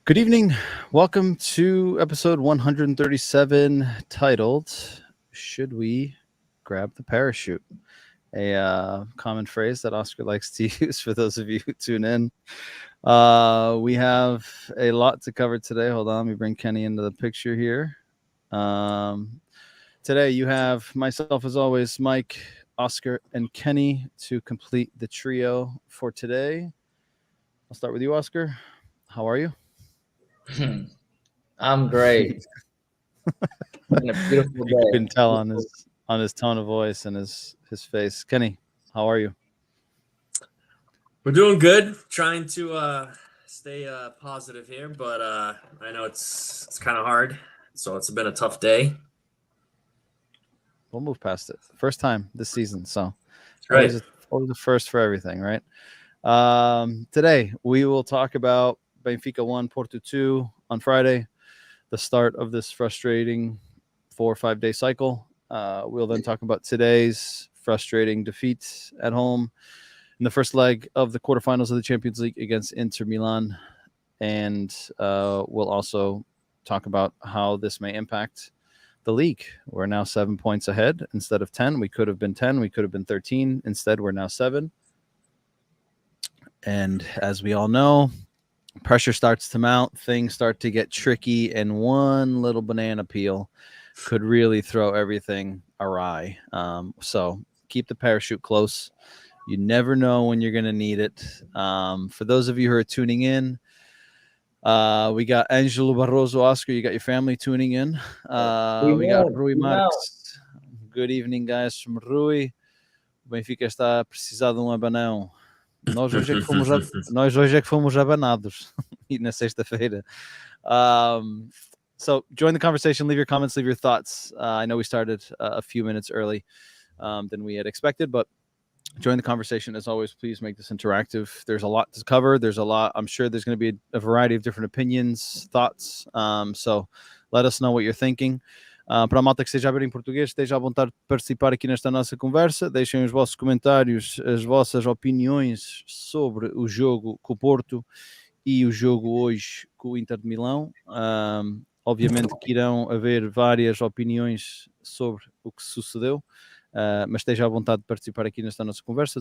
Good evening. Welcome to episode 137, titled "Should We Grab the Parachute?" A common phrase that Oscar likes to use for those of you who tune in. We have a lot to cover today. Hold on, let me bring Kenny into the picture here. Today you have myself, as always, Mike, Oscar, and Kenny to complete the trio for today. I'll start with you, Oscar. How are you? I'm great. Been a beautiful You day. can tell on his tone of voice and his face. Kenny, how are you? We're doing good. Trying to stay positive here, but I know it's kind of hard. So it's been a tough day. We'll move past it. First time this season, so Right. always a first for everything, right? Today we will talk about Benfica 1, Porto 2 on Friday, the start of this frustrating 4 or 5 day cycle. We'll then talk about today's frustrating defeat at home in the first leg of the quarterfinals of the Champions League against Inter Milan. And we'll also talk about how this may impact the league. We're now 7 points ahead instead of 10. We could have been 10. We could have been 13. Instead, we're now 7. And as we all know, pressure starts to mount. Things start to get tricky. And one little banana peel could really throw everything awry. So keep the parachute close. You never know when you're going to need it. For those of you who are tuning in, we got Angelo Barroso. Oscar, you got your family tuning in. We got Rui Marques. Good evening, guys, from Rui. O Benfica está a precisar de abanão. Nós hoje é que fomos abanados na sexta-feira. So join the conversation. Leave your comments. Leave your thoughts. I know we started a few minutes early than we had expected, but join the conversation. As always, please make this interactive. There's a lot to cover. There's a lot. I'm sure there's going to be a variety of different opinions, thoughts. So let us know what you're thinking. Para a malta que esteja a ver em português, esteja à vontade de participar aqui nesta nossa conversa. Deixem os vossos comentários, as vossas opiniões sobre o jogo com o Porto e o jogo hoje com o Inter de Milão. Obviamente que irão haver várias opiniões sobre o que sucedeu. Mas esteja à vontade de participar aqui nesta nossa conversa.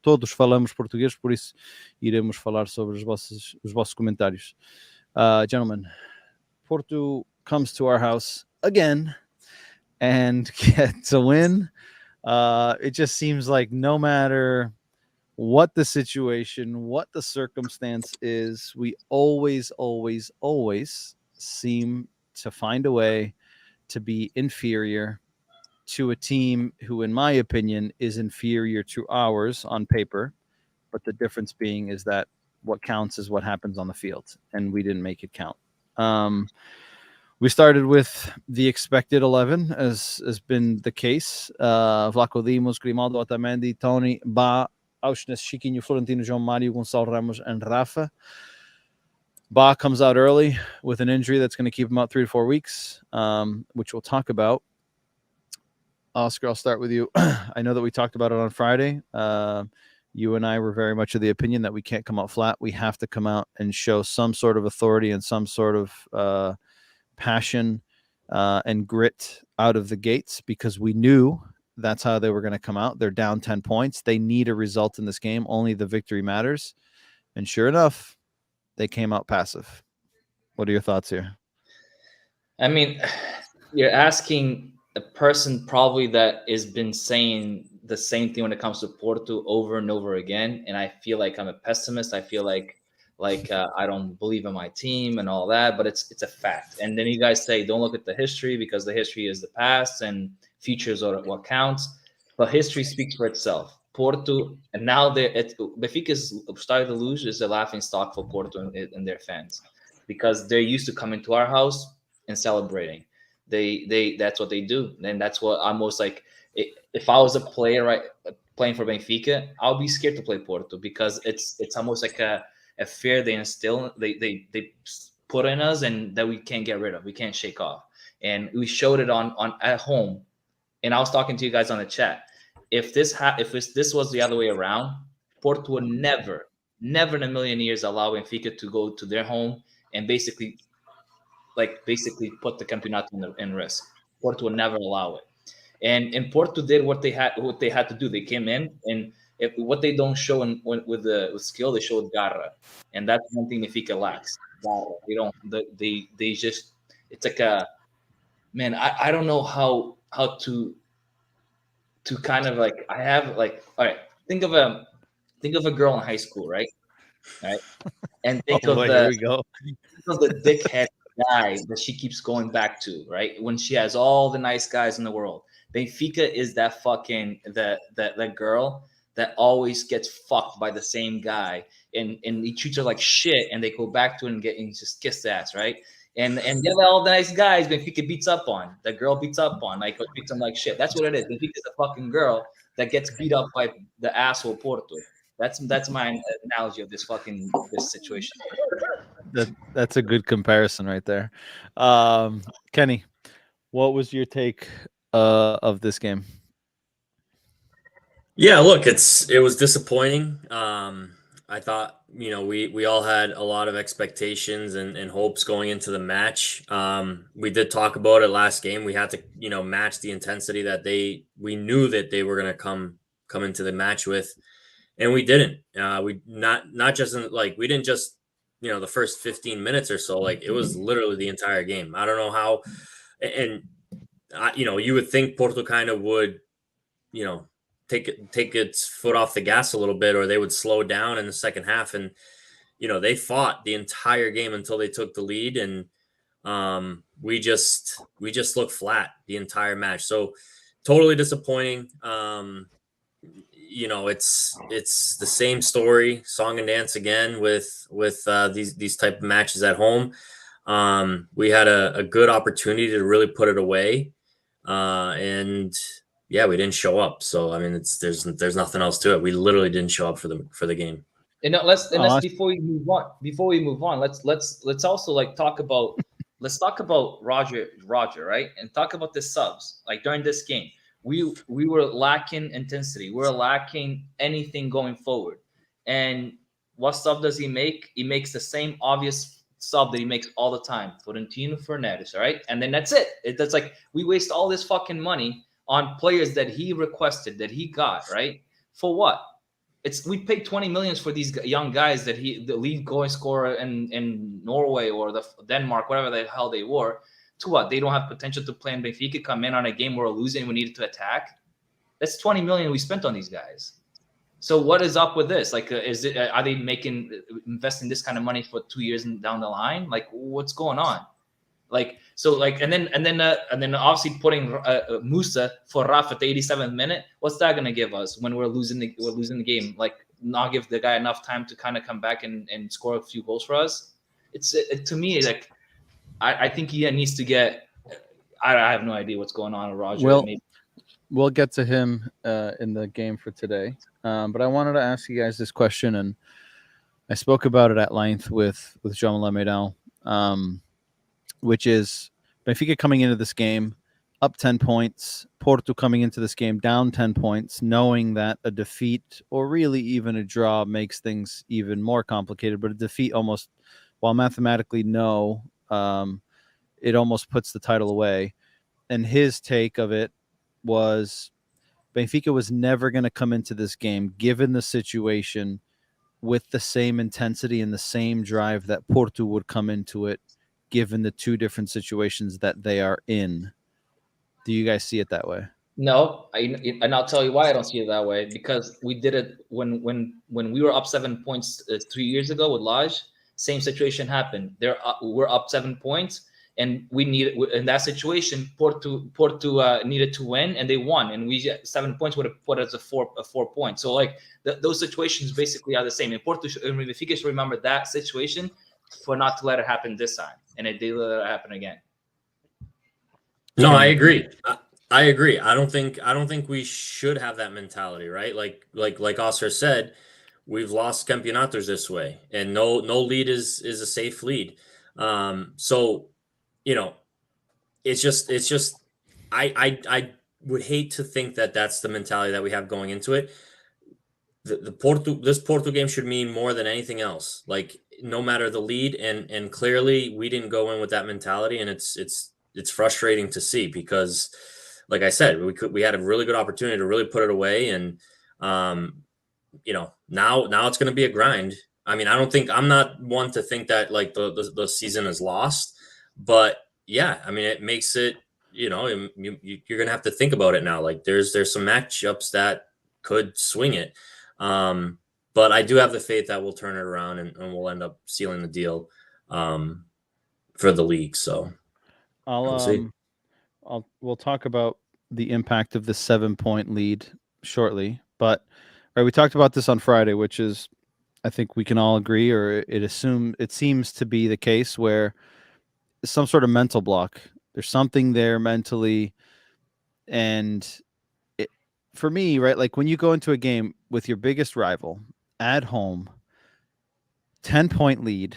Todos falamos português, por isso iremos falar sobre os vossos comentários. Gentlemen, Porto comes to our house again and gets a win. It just seems like no matter what the situation, what the circumstance is, we always seem to find a way to be inferior to a team who, in my opinion, is inferior to ours on paper. But the difference being is that what counts is what happens on the field, and we didn't make it count. We started with the expected 11, as has been the case. Vlaco Dimos, Grimaldo, Otamendi, Tony, Ba, Auschnes, Chiquinho, Florentino, João Mário, Gonçalo Ramos, and Rafa. Ba comes out early with an injury that's going to keep him out 3 to 4 weeks, which we'll talk about. Oscar, I'll start with you. I know that we talked about it on Friday. You and I were very much of the opinion that we can't come out flat. We have to come out and show some sort of authority and some sort of passion and grit out of the gates, because we knew that's how they were going to come out. They're down 10 points. They need a result in this game. Only the victory matters. And sure enough, they came out passive. What are your thoughts here? I mean, you're asking a person probably that has been saying the same thing when it comes to Porto over and over again. And I feel like I'm a pessimist. I feel like I don't believe in my team and all that, but it's a fact. And then you guys say, don't look at the history because the history is the past and futures are what counts. But history speaks for itself. Porto, and now Benfica is starting to lose, is a laughing stock for Porto and their fans, because they're used to coming to our house and celebrating. They that's what they do, and that's what I'm most like. If I was a player playing for Benfica, I'll be scared to play Porto, because it's almost like a fear they instill, they put in us, and that we can't get rid of, we can't shake off. And we showed it on at home. And I was talking to you guys on the chat. If this was the other way around, Porto would never in a million years allow Benfica to go to their home and basically put the Campeonato in risk. Porto would never allow it. And Porto did what they had to do. They came in, and what they don't show with skill, they show with garra, and that's one thing Benfica lacks. Garra. They don't. They just. It's like a man. I don't know how to kind of like. I have like, all right. Think of a girl in high school, right? Right. And think Oh, of boy, here we go. the dickhead guy that she keeps going back to, right? When she has all the nice guys in the world. Benfica is that fucking that girl that always gets fucked by the same guy, and he treats her like shit, and they go back to it and just kiss the ass, right? And the other all the nice guys Benfica beats up on. The girl beats up on, like treats them like shit. That's what it is. Benfica is a fucking girl that gets beat up by the asshole Porto. That's my analogy of this situation. That's a good comparison right there. Kenny, what was your take of this game? Yeah, look, it was disappointing. I thought, we all had a lot of expectations and hopes going into the match. We did talk about it last game. We had to, match the intensity that we knew that they were going to come into the match with, and we didn't. We not just we didn't just, the first 15 minutes or so. Like, it was literally the entire game. I don't know how, and you would think Porto kind of would, take its foot off the gas a little bit, or they would slow down in the second half. And, they fought the entire game until they took the lead. And we just looked flat the entire match. So totally disappointing. It's the same story, song and dance again with these type of matches at home. We had a good opportunity to really put it away. And yeah, we didn't show up. So I mean, there's nothing else to it. We literally didn't show up for the game. And let's before we move on, let's also talk about Roger, right? And talk about the subs. Like, during this game, we were lacking intensity. We were lacking anything going forward. And what sub does he make? He makes the same obvious sub that he makes all the time, Florentino Fernandes, right? And then that's it. That's like, we waste all this fucking money on players that he requested, that he got, right? For what? We paid 20 million for these young guys that the lead goal scorer in Norway or the Denmark, whatever the hell they were. To what? They don't have potential to play in Benfica, come in on a game where we're losing, we needed to attack. That's 20 million we spent on these guys. So what is up with this? Like, are they investing this kind of money for 2 years down the line? Like, what's going on? And then obviously putting Musa for Rafa at the 87th minute. What's that going to give us when we're losing the game? Like, not give the guy enough time to kind of come back and score a few goals for us. To me, like, I think he needs to get. I have no idea what's going on with Roger. Well, we'll get to him in the game for today. But I wanted to ask you guys this question, and I spoke about it at length with Jean-Marie Medal. Which is Benfica coming into this game up 10 points, Porto coming into this game down 10 points, knowing that a defeat or really even a draw makes things even more complicated. But a defeat almost, while mathematically no, it almost puts the title away. And his take of it was Benfica was never going to come into this game, given the situation, with the same intensity and the same drive that Porto would come into it, given the two different situations that they are in. Do you guys see it that way? No, and I'll tell you why I don't see it that way. Because we did it when we were up 7 points 3 years ago with Lage. Same situation happened. We're up 7 points, and we needed, in that situation, Porto needed to win, and they won. And 7 points would have put us a 4 point. So those situations basically are the same. And Benfica should remember that situation for not to let it happen this time, and it did let it happen again. No, I agree. I agree. I don't think we should have that mentality, right? Like Oscar said, we've lost campeonatos this way, and no lead is a safe lead. So, it's just I would hate to think that that's the mentality that we have going into it. this Porto game should mean more than anything else. Like, no matter the lead, and clearly we didn't go in with that mentality, and it's frustrating to see because, like I said, we had a really good opportunity to really put it away, and now it's going to be a grind. I mean, I'm not one to think that like the season is lost, but yeah, I mean, it makes it, you're going to have to think about it now. Like there's some matchups that could swing it. But I do have the faith that we'll turn it around and we'll end up sealing the deal for the league. So we'll talk about the impact of the 7-point lead shortly, but we talked about this on Friday, which is, I think we can all agree, or it seems to be the case where some sort of mental block. There's something there mentally, and for me, right, like when you go into a game with your biggest rival at home, 10-point lead,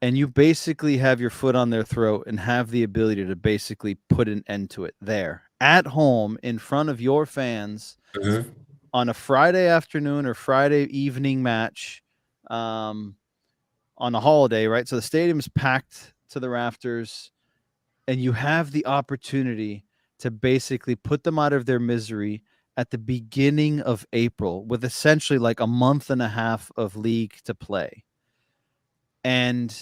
and you basically have your foot on their throat and have the ability to basically put an end to it there at home in front of your fans on a Friday afternoon or Friday evening match on a holiday, right? So the stadium's packed to the rafters, and you have the opportunity to basically put them out of their misery at the beginning of April with essentially like a month and a half of league to play. And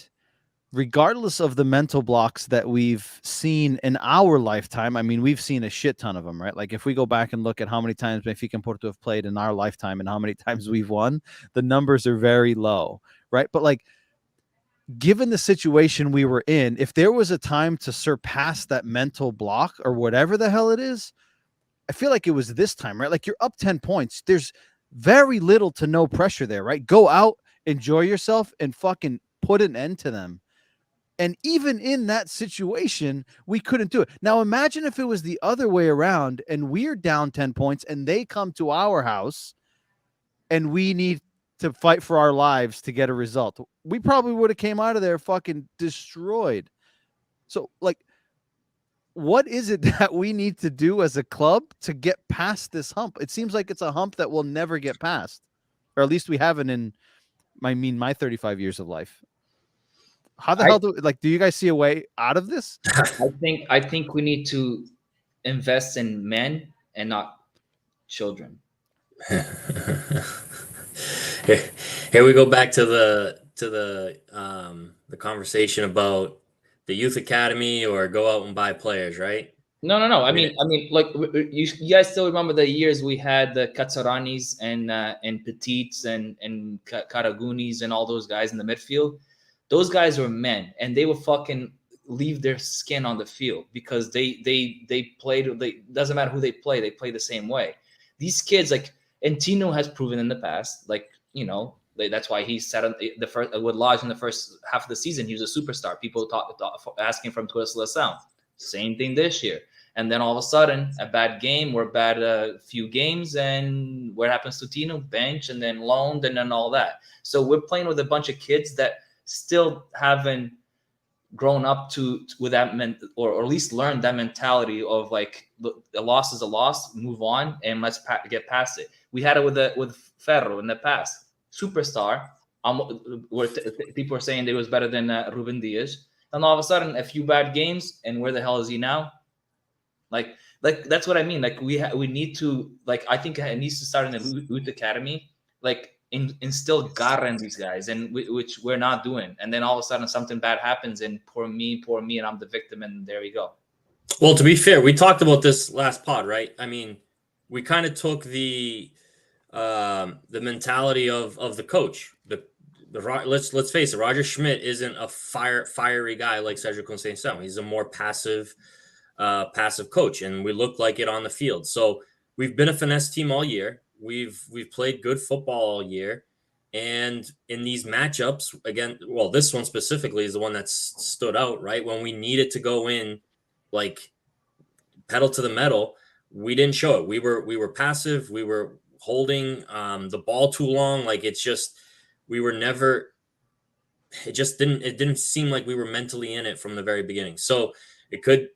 regardless of the mental blocks that we've seen in our lifetime, I mean, we've seen a shit ton of them, right? Like if we go back and look at how many times Benfica and Porto have played in our lifetime and how many times we've won, the numbers are very low, right? But like, given the situation we were in, if there was a time to surpass that mental block or whatever the hell it is, I feel like it was this time, right? Like you're up 10 points. There's very little to no pressure there, right? Go out, enjoy yourself, and fucking put an end to them. And even in that situation, we couldn't do it. Now, imagine if it was the other way around and we're down 10 points and they come to our house and we need to fight for our lives to get a result. We probably would have came out of there fucking destroyed. So, like, what is it that we need to do as a club to get past this hump? It seems like it's a hump that we'll never get past, or at least we haven't in my 35 years of life. How the hell do you guys see a way out of this? I think we need to invest in men and not children. Here we go back to the conversation about the youth academy or go out and buy players, right? No. I mean, like you guys still remember the years we had the Katsaranis and Petites and Karagunis and all those guys in the midfield. Those guys were men, and they would fucking leave their skin on the field because they played. Doesn't matter who they play the same way. These kids, like, and Tino has proven in the past, like, that's why he said the first with Lodge in the first half of the season, he was a superstar. People asking from Twitter Seleção. Same thing this year. And then all of a sudden, a bad game or a bad few games, and what happens to Tino? Bench, and then loaned, and then all that. So we're playing with a bunch of kids that still haven't grown up with that or at least learned that mentality of like, a loss is a loss, move on, and let's get past it. We had it with Ferro in the past, superstar. People were saying that it was better than Ruben Diaz, and all of a sudden a few bad games, and where the hell is he now? Like that's what I mean. Like we need to, like, I think it needs to start in the youth academy, like instill garra in these guys, and which we're not doing. And then all of a sudden something bad happens, and poor me, and I'm the victim, and there we go. Well, to be fair, we talked about this last pod, right? I mean, we kind of took the mentality of the coach. Let's face it, Roger Schmidt isn't a fiery guy like Sergio Conceição. He's a more passive coach, and we look like it on the field. So we've been a finesse team all year. We've played good football all year, and in these matchups, again, well, this one specifically is the one that's stood out, right? When we needed to go in, like, pedal to the metal, we didn't show it. We were passive. We were holding the ball too long. Like, it's just, we were never. It didn't seem like we were mentally in it from the very beginning. So it could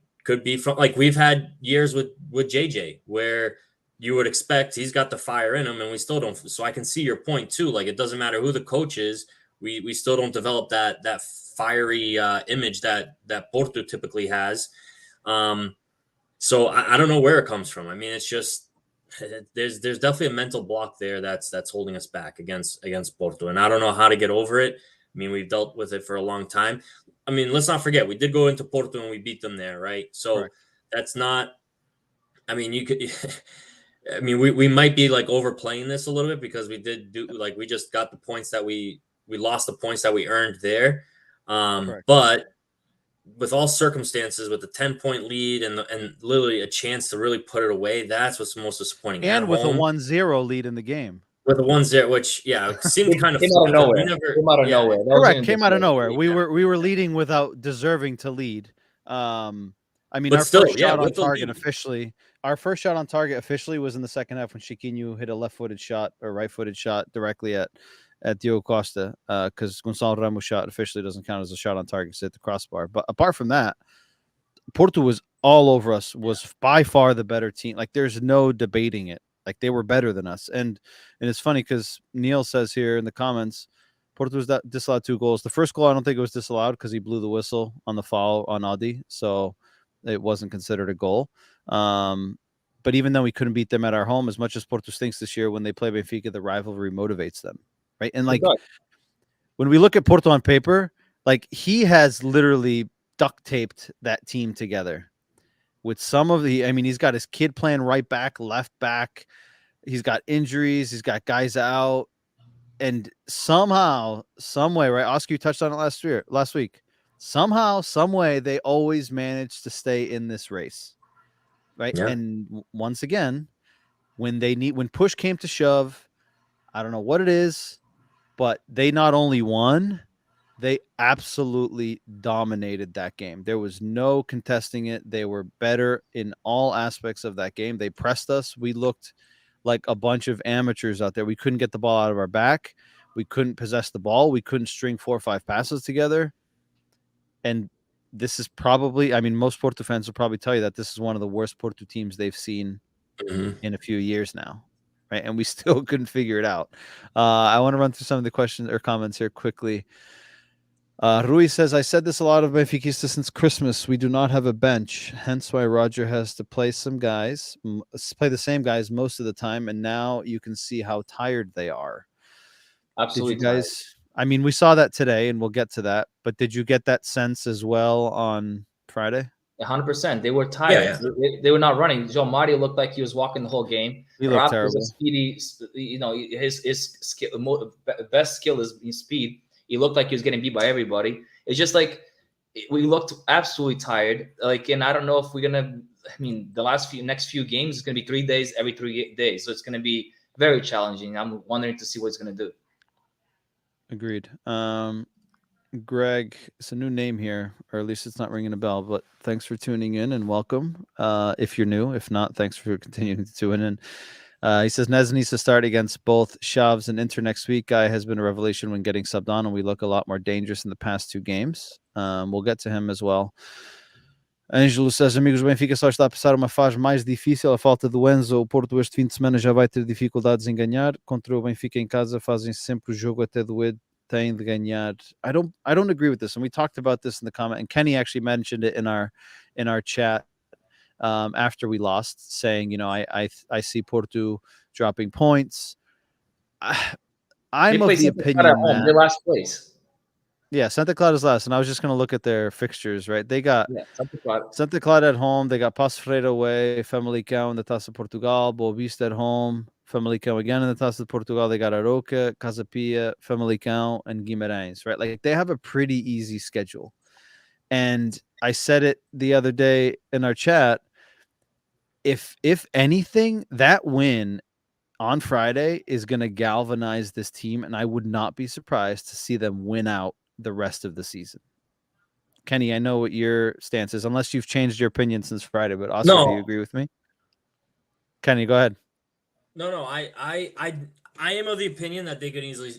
be from, like, we've had years with JJ where you would expect he's got the fire in him, and we still don't. So I can see your point too. Like, it doesn't matter who the coach is, we still don't develop that fiery image that Porto typically has. So I don't know where it comes from. I mean, it's just there's definitely a mental block there that's holding us back against Porto, and I don't know how to get over it. I mean, we've dealt with it for a long time. I mean, let's not forget we did go into Porto and we beat them there, right? So Correct. that's not. I mean, you could. I mean, we might be like overplaying this a little bit because we did do like we just got the points that we lost the points that we earned there. But with all circumstances, with the 10-point lead and literally a chance to really put it away, that's what's most disappointing. And with a 1-0 lead in the game. With a 1-0, which seemed kind of came out of nowhere. Correct, came out of nowhere. We were leading without deserving to lead. I mean, but our still, first shot on target officially. Our first shot on target officially was in the second half when Chiquinho hit a left-footed shot or right-footed shot directly at Diogo Costa, because Gonçalo Ramos' shot officially doesn't count as a shot on target because it hit the crossbar. But apart from that, Porto was all over us, was by far the better team. Like, there's no debating it. Like, they were better than us. And it's funny because Neil says here in the comments, Porto was disallowed 2 goals. The first goal, I don't think it was disallowed because he blew the whistle on the foul on Audi, so it wasn't considered a goal. But even though we couldn't beat them at our home, as much as Porto stinks this year, when they play Benfica, the rivalry motivates them, right? And like when we look at Porto on paper, like he has literally duct taped that team together with some of the. I mean, he's got his kid playing right back, left back. He's got injuries. He's got guys out, and somehow, some way, right? Oscar, you touched on it last week. Somehow, some way, they always manage to stay in this race. Right. Yeah. And once again, when push came to shove, I don't know what it is, but they not only won, they absolutely dominated that game. There was no contesting it. They were better in all aspects of that game. They pressed us. We looked like a bunch of amateurs out there. We couldn't get the ball out of our back. We couldn't possess the ball. We couldn't string 4 or 5 passes together. And this is probably, I mean, most Porto fans will probably tell you that this is one of the worst Porto teams they've seen in a few years now, right? And we still couldn't figure it out. I want to run through some of the questions or comments here quickly. Rui says, I said this a lot of Benfiquista since Christmas. We do not have a bench, hence why Roger has to play the same guys most of the time, and now you can see how tired they are. Absolutely. Did you guys... I mean, we saw that today, and we'll get to that. But did you get that sense as well on Friday? 100%. They were tired. Yeah. They were not running. João Mario looked like he was walking the whole game. He looked terrible. Was a speedy, his skill, best skill is speed. He looked like he was getting beat by everybody. It's just like we looked absolutely tired. Like, and I don't know if we're gonna. I mean, the next few games is gonna be 3 days, every 3 days, so it's gonna be very challenging. I'm wondering to see what it's gonna do. Agreed. Greg, it's a new name here, or at least it's not ringing a bell, but thanks for tuning in and welcome. If you're new, if not, thanks for continuing to tune in. He says Nez needs to start against both Chaves and Inter next week. Guy has been a revelation when getting subbed on, and we look a lot more dangerous in the past 2 games. We'll get to him as well. Ângelo says, amigos do Benfica só está a passar uma fase mais difícil. A falta do Enzo, o Porto este fim de semana já vai ter dificuldades em ganhar. Contra o Benfica em casa fazem sempre o jogo até doer. Tem de ganhar. I don't agree with this, and we talked about this in the comment, and Kenny actually mentioned it in our chat after we lost, saying, I see Porto dropping points. I'm of the opinion that they're last place. Yeah, Santa Clara is last, and I was just going to look at their fixtures, right? They got Santa Clara at home, they got Passo Ferreira away, Famalicão in the Taça de Portugal, Boa Vista at home, Famalicão again in the Taça de Portugal, they got Aroca, Casa Pia, Famalicão, and Guimarães, right? Like, they have a pretty easy schedule. And I said it the other day in our chat, if anything, that win on Friday is going to galvanize this team, and I would not be surprised to see them win out the rest of the season. Kenny, I know what your stance is, unless you've changed your opinion since Friday, but Oscar, do you agree with me? Kenny, go ahead. No, I am of the opinion that they could easily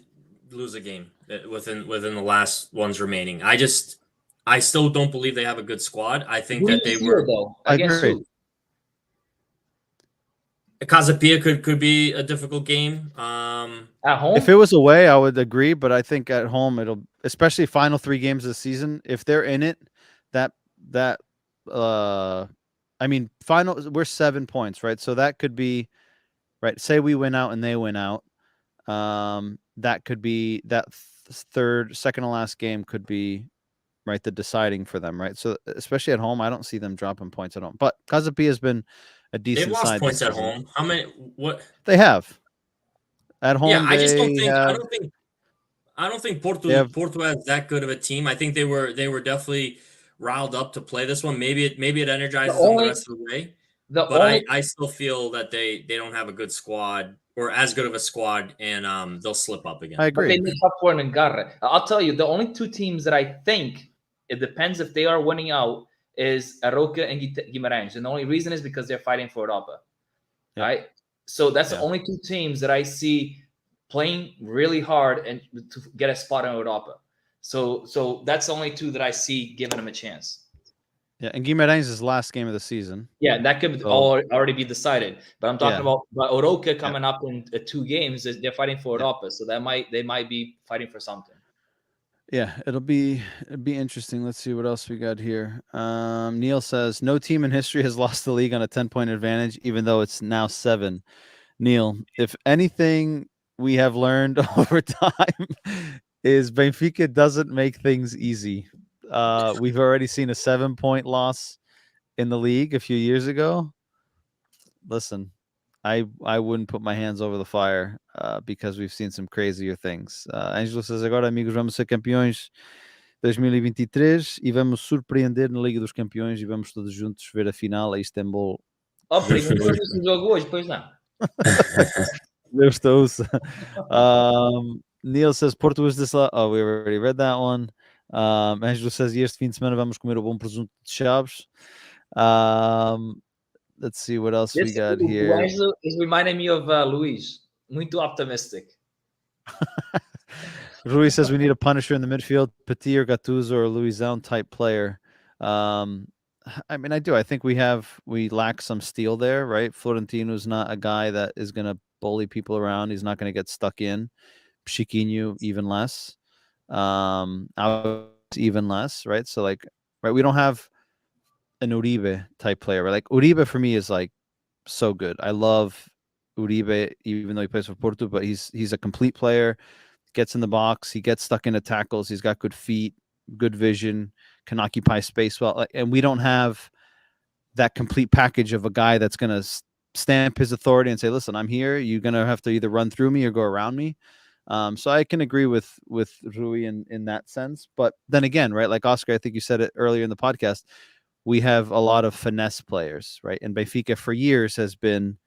lose a game within the last ones remaining. I still don't believe they have a good squad. I think that they were. I agree. Casa Pia could be a difficult game. At home, If it was away, I would agree, but I think at home it'll, especially final 3 games of the season, if they're in it, that that I mean, we're 7 points, right? So that could be, right, say we win out and they win out. That could be that second to last game could be, right, the deciding for them, right? So especially at home, I don't see them dropping points at home. But Casapi has been a they've decent lost side this points at season. home. How many? What? They have. At Yeah, home, I just don't they think. have I don't think they have Porto has that good of a team. I think they were definitely riled up to play this one. Maybe it the energizes them the only rest of the way. the But only I still feel that they don't have a good squad or as good of a squad, and they'll slip up I again. but they agree. make up for it in Garre. I'll tell you, the only two teams that I think it depends if they are winning out is Aroca and Guimarães, and the only reason is because they're fighting for Europa, Yep. right? So that's the Yeah. only two teams that I see playing really hard and to get a spot in Europa. So that's the only two that I see giving them a chance. Yeah, and Guimarães is last game of the season. Yeah, that could So- already be decided. But I'm talking Yeah. about Oroca coming up in 2 games. They're fighting for Europa, so they might be fighting for something. Yeah, it'd be interesting. Let's see what else we got here. Neil says no team in history has lost the league on a 10-point advantage, even though it's now 7. Neil, if anything we have learned over time is Benfica doesn't make things easy. We've already seen a 7-point loss in the league a few years ago. Listen, I wouldn't put my hands over the fire because we've seen some crazier things. Ângelo says agora, amigos, vamos ser campeões 2023 e vamos surpreender na Liga dos Campeões e vamos todos juntos ver a final a Istambul. Oh, primo, não foi esse jogo hoje, pois não. Deus te ouça. Neil says Porto was this. Oh, we already read that one. Ângelo says este fim de semana vamos comer o bom presunto de Chaves. Let's see what else we got here. Ângelo is reminding me of Luis. Muito optimistic. Rui says we need a punisher in the midfield, Petit or Gattuso or Luizão type player. I mean, I do. I think we lack some steel there, right? Florentino's not a guy that is going to bully people around. He's not going to get stuck in. Chiquinho, even less. Even less, right? So, like, right, we don't have an Uribe type player, right? Like, Uribe for me is like so good. I love Uribe, even though he plays for Porto, but he's a complete player. Gets in the box, he gets stuck into tackles, he's got good feet, good vision, can occupy space well, and we don't have that complete package of a guy that's going to stamp his authority and say, listen, I'm here, you're going to have to either run through me or go around me. So I can agree with Rui in that sense. But then again, right, like Oscar, I think you said it earlier in the podcast, we have a lot of finesse players, right? And Benfica for years has been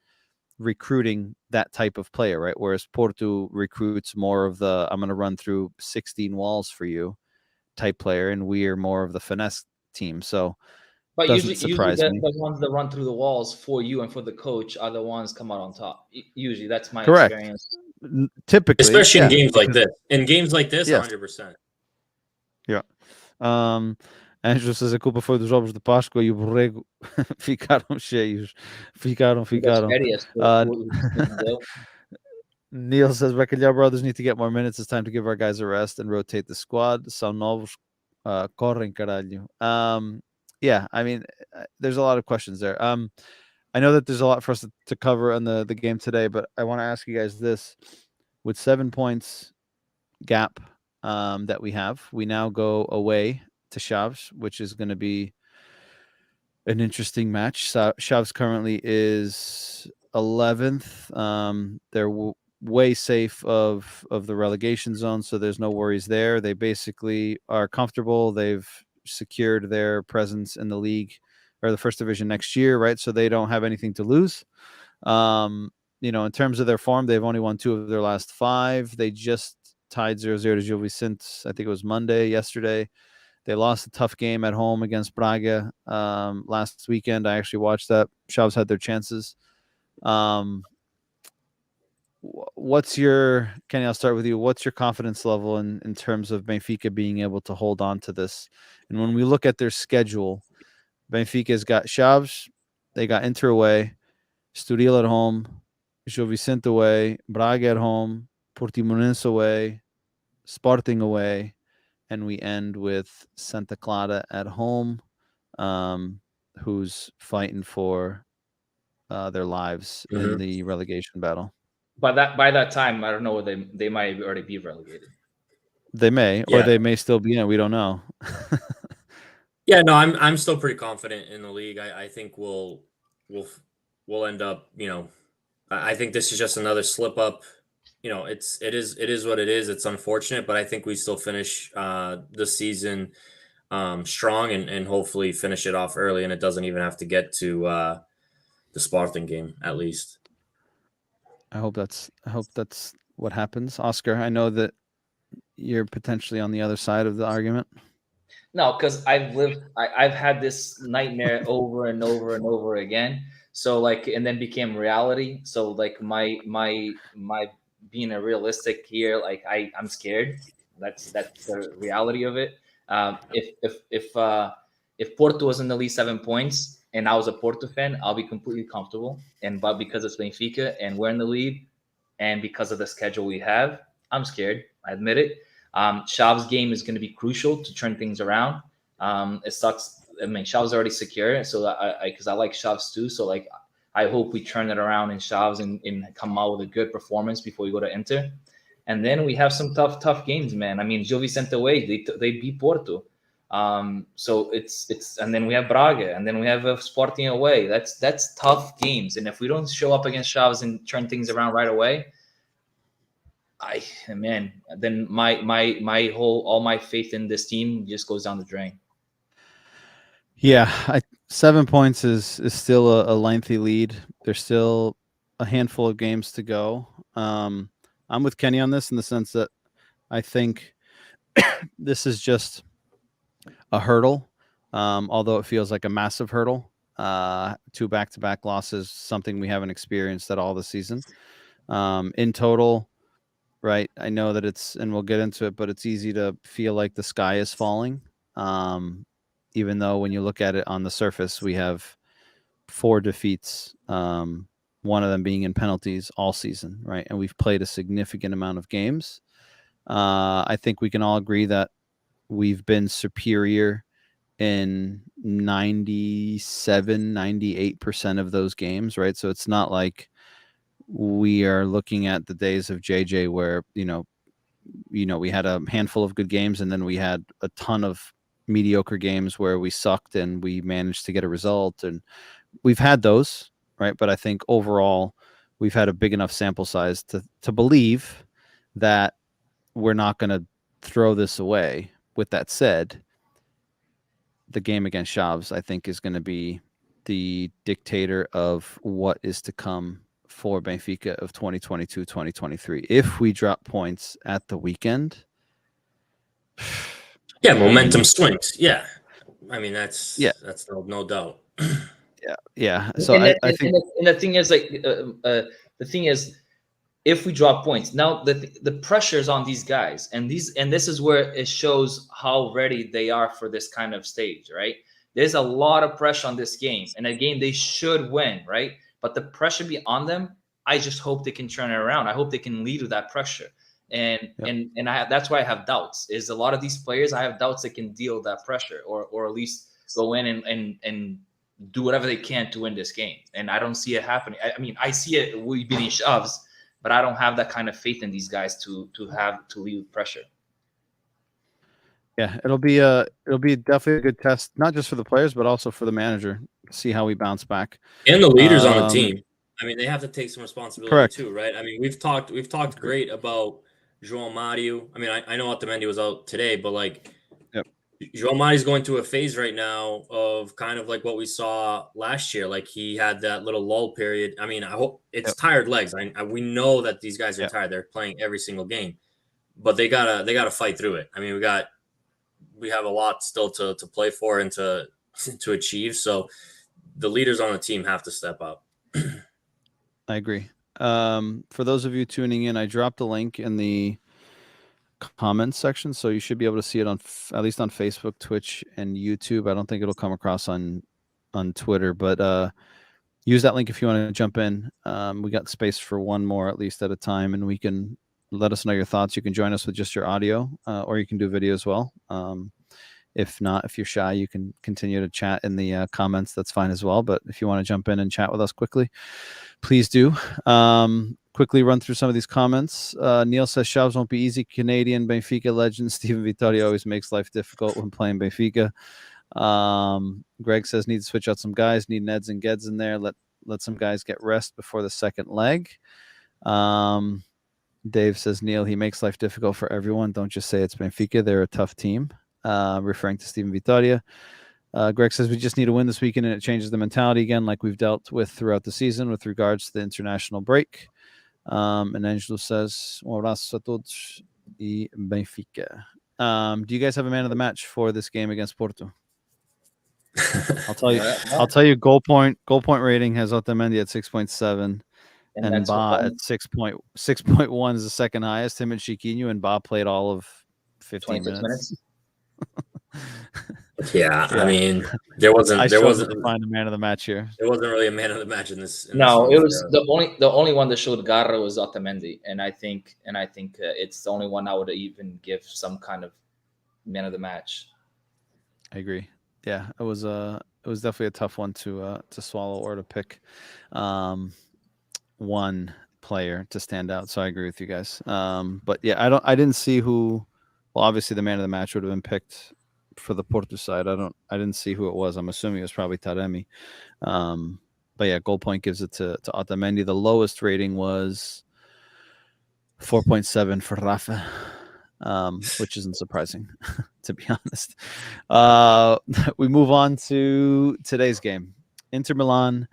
recruiting that type of player, right? Whereas Porto recruits more of the I'm going to run through 16 walls for you type player, and we are more of the finesse team. So but doesn't usually surprise me. the ones that run through the walls for you and for the coach are the ones come out on top. Usually that's my Correct. experience. Typically, especially in games like because, this. In games like this, Yes. 100%. Yeah. Ângelo says a culpa foi dos ovos de Páscoa e o borrego ficaram cheios. Ficaram. Neil says Bacalhau brothers need to get more minutes. It's time to give our guys a rest and rotate the squad. São novos. Correm, caralho. Yeah, I mean, there's a lot of questions there. I know that there's a lot for us to cover on the game today, but I want to ask you guys this. With 7 points gap that we have, we now go away to Chaves, which is going to be an interesting match. So Chaves currently is 11th. They're way safe of the relegation zone, so there's no worries there. They basically are comfortable. They've secured their presence in the league or the first division next year, right? So they don't have anything to lose. In terms of their form, they've only won 2 of their last 5. They just tied 0-0 to Gil Vicente. I think it was yesterday. They lost a tough game at home against Braga last weekend. I actually watched that. Chaves had their chances. Kenny, I'll start with you. What's your confidence level in terms of Benfica being able to hold on to this? And when we look at their schedule, Benfica's got Chaves, they got Inter away, Estoril at home, Gil Vicente away, Braga at home, Portimonense away, Sporting away, and we end with Santa Clara at home, who's fighting for their lives in the relegation battle. By that time, I don't know, they might already be relegated. They may, or they may still be in. We don't know. Yeah, no, I'm still pretty confident in the league. I think we'll end up. I think this is just another slip up. It is what it is. It's unfortunate, but I think we still finish the season strong and hopefully finish it off early, and it doesn't even have to get to the Sporting game at least. I hope that's what happens, Oscar. I know that you're potentially on the other side of the argument. No, because I've had this nightmare over and over and over again. So and then became reality. So my being a realistic here, I'm scared. That's the reality of it. If Porto was in the least 7 points and I was a Porto fan, I'll be completely comfortable. But because it's Benfica and we're in the lead, and because of the schedule we have, I'm scared. I admit it. Xavi's game is going to be crucial to turn things around. It sucks. I mean, Xavi's already secure, so because I like Xavi's too. So I hope we turn it around in Xavi's and come out with a good performance before we go to Inter. And then we have some tough games, man. I mean, Gil Vicente away, they beat Porto. So it's and then we have Braga, and then we have Sporting away. That's tough games. And if we don't show up against Xavi's and turn things around right away, then all my faith in this team just goes down the drain. Yeah, 7 points is still a lengthy lead. There's still a handful of games to go. I'm with Kenny on this in the sense that I think this is just a hurdle, although it feels like a massive hurdle. 2 back-to-back losses, something we haven't experienced at all this season. In total, right, I know that and we'll get into it, but it's easy to feel like the sky is falling. Even though when you look at it on the surface, we have 4 defeats, one of them being in penalties all season, right? And we've played a significant amount of games. I think we can all agree that we've been superior in 97, 98% of those games, right? So it's not like we are looking at the days of JJ where, we had a handful of good games and then we had a ton of mediocre games where we sucked and we managed to get a result. And we've had those, right? But I think overall we've had a big enough sample size to believe that we're not going to throw this away. With that said, the game against Xavi's, I think, is going to be the dictator of what is to come for Benfica of 2022-2023. If we drop points at the weekend, yeah, momentum swings. Yeah, I mean that's no doubt. Yeah. So I think, and the thing is, if we drop points now, the pressure is on these guys, and this is where it shows how ready they are for this kind of stage, right? There's a lot of pressure on this game, and a game they should win, right? But the pressure be on them. I just hope they can turn it around. I hope they can lead with that pressure. And that's why I have doubts. Is a lot of these players, I have doubts they can deal with that pressure, or at least go in and do whatever they can to win this game. And I don't see it happening. I mean, I see it we beating Xavi's, but I don't have that kind of faith in these guys to lead with pressure. Yeah, it'll be definitely a good test, not just for the players, but also for the manager. See how we bounce back. And the leaders on the team. I mean, they have to take some responsibility too, right? I mean, we've talked great about João Mario. I mean, I know Otamendi was out today, but João Mario's going through a phase right now of kind of like what we saw last year. Like he had that little lull period. I mean, I hope it's tired legs. We know that these guys are tired. They're playing every single game, but they gotta fight through it. I mean, we have a lot still to play for and to achieve. So the leaders on the team have to step up. I agree. For those of you tuning in, I dropped a link in the comments section, so you should be able to see it on at least on Facebook, Twitch, and YouTube. I don't think it'll come across on Twitter, but use that link if you want to jump in. We got space for one more at least at a time, and we can let us know your thoughts. You can join us with just your audio, or you can do video as well. If not, if you're shy, you can continue to chat in the comments. That's fine as well. But if you want to jump in and chat with us quickly, please do. Quickly run through some of these comments. Neil says, Shavs won't be easy. Canadian Benfica legend Steven Vittorio always makes life difficult when playing Benfica. Greg says, need to switch out some guys. Need Neds and Geds in there. Let some guys get rest before the second leg. Dave says, Neil, he makes life difficult for everyone. Don't just say it's Benfica. They're a tough team. Referring to Steven Vittoria. Greg says we just need to win this weekend and it changes the mentality again, like we've dealt with throughout the season with regards to the international break. And Angelo says, um abraço a todos e Benfica. Do you guys have a man of the match for this game against Porto? I'll tell you, goal point rating has Otamendi at 6.7 and Ba at 6.1 is the second highest. Him and Chiquinho, and Ba played all of 15 minutes. Yeah, I mean, there wasn't to find a man of the match here. There wasn't really a man of the match in this. It was the only one that showed Garra was Otamendi, and I think it's the only one I would even give some kind of man of the match. I agree. Yeah, it was definitely a tough one to swallow or to pick one player to stand out. So I agree with you guys. But yeah, I didn't see who. Well, obviously the man of the match would have been picked for the Porto side. I didn't see who it was. I'm assuming it was probably Taremi. But yeah, goal point gives it to Otamendi. The lowest rating was 4.7 for Rafa, which isn't surprising, to be honest. We move on to today's game. Inter Milan,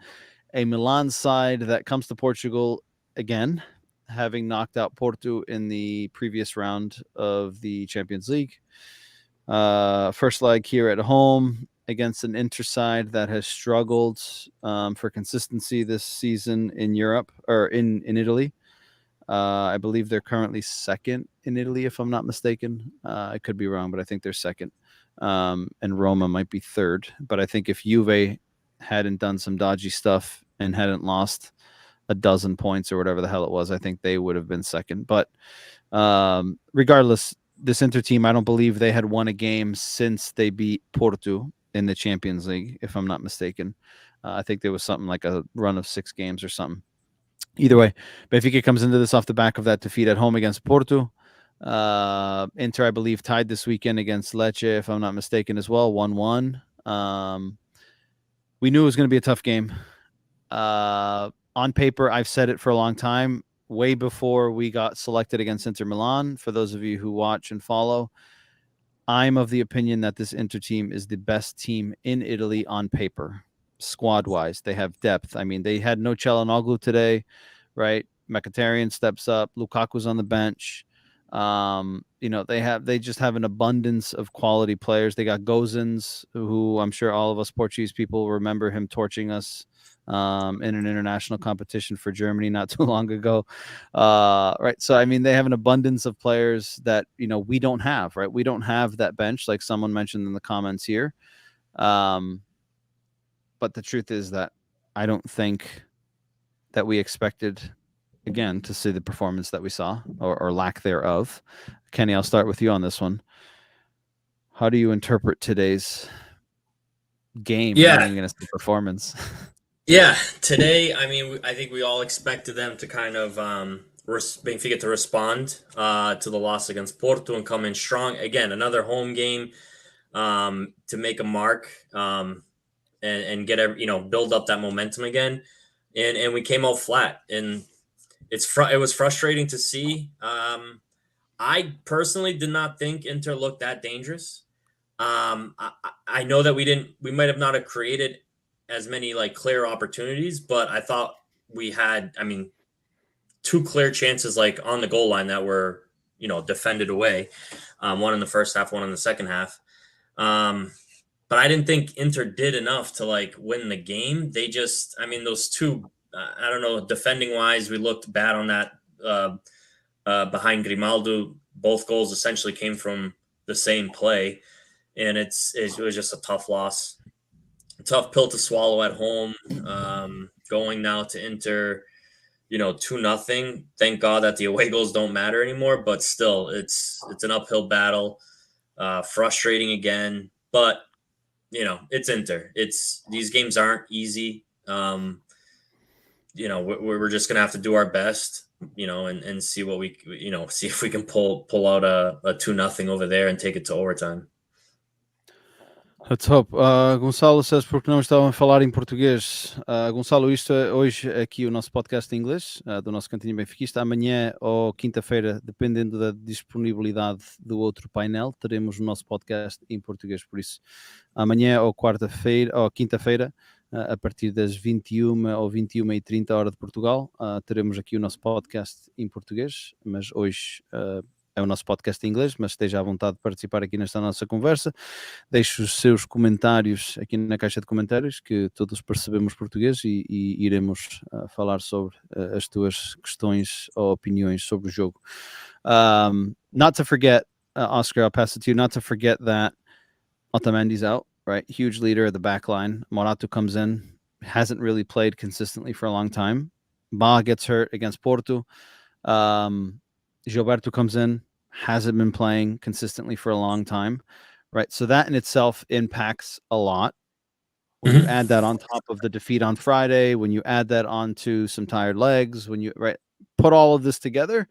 a Milan side that comes to Portugal again, having knocked out Porto in the previous round of the Champions League. First leg here at home against an Inter side that has struggled for consistency this season in Europe or in Italy. I believe they're currently second in Italy, if I'm not mistaken. I could be wrong, but I think they're second. And Roma might be third. But I think if Juve hadn't done some dodgy stuff and hadn't lost a dozen points or whatever the hell it was, I think they would have been second. But regardless, this Inter team, I don't believe they had won a game since they beat Porto in the Champions League, if I'm not mistaken. I think there was something like a run of 6 games or something. Either way, Benfica comes into this off the back of that defeat at home against Porto. Inter, I believe, tied this weekend against Lecce, if I'm not mistaken, as well, 1-1. We knew it was going to be a tough game. On paper, I've said it for a long time, way before we got selected against Inter Milan. For those of you who watch and follow, I'm of the opinion that this Inter team is the best team in Italy on paper, squad-wise. They have depth. I mean, they had no Çalhanoğlu today, right? Mkhitaryan steps up. Lukaku's on the bench. They just have an abundance of quality players. They got Gozens, who I'm sure all of us Portuguese people remember him torching us in an international competition for Germany not too long ago. Right. So, I mean, they have an abundance of players that, we don't have, right? We don't have that bench, like someone mentioned in the comments here. But the truth is that I don't think that we expected, again, to see the performance that we saw or lack thereof. Kenny, I'll start with you on this one. How do you interpret today's game against the performance? Yeah, today, I mean, I think we all expected them to kind of Benfica to respond to the loss against Porto and come in strong. Again, another home game to make a mark and get build up that momentum again. And we came out flat, and it was frustrating to see. I personally did not think Inter looked that dangerous. I know that we might have not created as many clear opportunities, but I thought we had, 2 clear chances on the goal line that were, defended away. One in the first half, one in the second half. But I didn't think Inter did enough to win the game. They just, those 2, I don't know, defending wise, we looked bad on that behind Grimaldo. Both goals essentially came from the same play. And it was just a tough loss. Tough pill to swallow at home. going now to Inter, 2-0. Thank God that the away goals don't matter anymore, but still it's an uphill battle. Frustrating again, but it's Inter. These games aren't easy. We're just gonna have to do our best, and see what see if we can pull out a 2-0 over there and take it to overtime. Let's hope. Gonçalo says porque não estavam a falar em português. Gonçalo, isto é hoje aqui o nosso podcast em inglês, do nosso Cantinho Benfiquista. Amanhã ou quinta-feira, dependendo da disponibilidade do outro painel, teremos o nosso podcast em português. Por isso, amanhã ou quarta-feira ou quinta-feira, a partir das 21 ou 21h30 hora de Portugal, teremos aqui o nosso podcast em português, mas hoje é o nosso podcast em inglês, mas esteja à vontade de participar aqui nesta nossa conversa. Deixe os seus comentários aqui na caixa de comentários, que todos percebemos português e iremos falar sobre as tuas questões ou opiniões sobre o jogo. Not to forget, Oscar, I'll pass it to you, not to forget that Otamendi's out, right? Huge leader of the back line. Morato comes in, hasn't really played consistently for a long time. Ba gets hurt against Porto. Gilberto comes in, hasn't been playing consistently for a long time, right? So that in itself impacts a lot. When you add that on top of the defeat on Friday, when you add that onto some tired legs, when you put all of this together,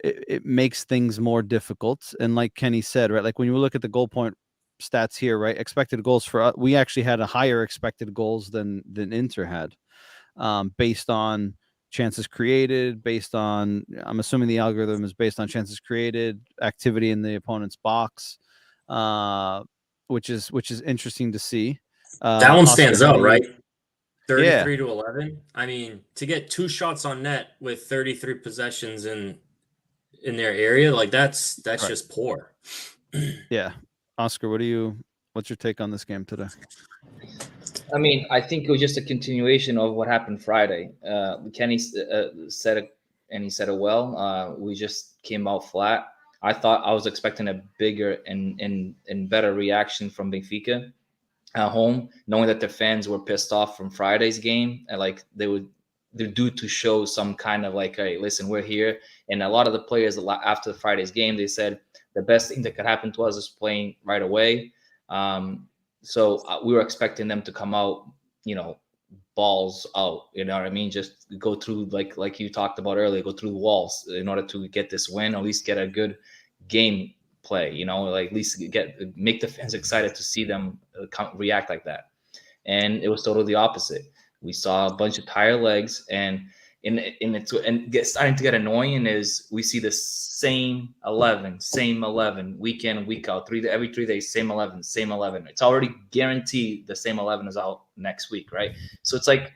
it makes things more difficult. And like Kenny said, right, like when you look at the goal point stats here, right, expected goals for us, we actually had a higher expected goals than Inter had, based on chances created, based on, I'm assuming the algorithm is based on chances created, activity in the opponent's box, which is interesting to see. That one stands out, right? 33 Yeah. to 11. I mean, to get 2 shots on net with 33 possessions in their area, like that's right. Just poor. Yeah. Oscar, what's your take on this game today? I mean, I think it was just a continuation of what happened Friday. Kenny said it, and he said it well. We just came out flat. I was expecting a bigger and better reaction from Benfica at home, knowing that the fans were pissed off from Friday's game, and like they're due to show some kind of like, hey, listen, we're here. And a lot of the players after Friday's game, they said the best thing that could happen to us is playing right away. So we were expecting them to come out, balls out, you know what I mean? Just go through, like you talked about earlier, go through the walls in order to get this win, or at least get a good game play, like at least make the fans excited to see them react like that. And it was totally the opposite. We saw a bunch of tired legs, and starting to get annoying is we see the same 11 week in, week out, every 3 days, same 11. It's already guaranteed the same 11 is out next week, right? So it's like,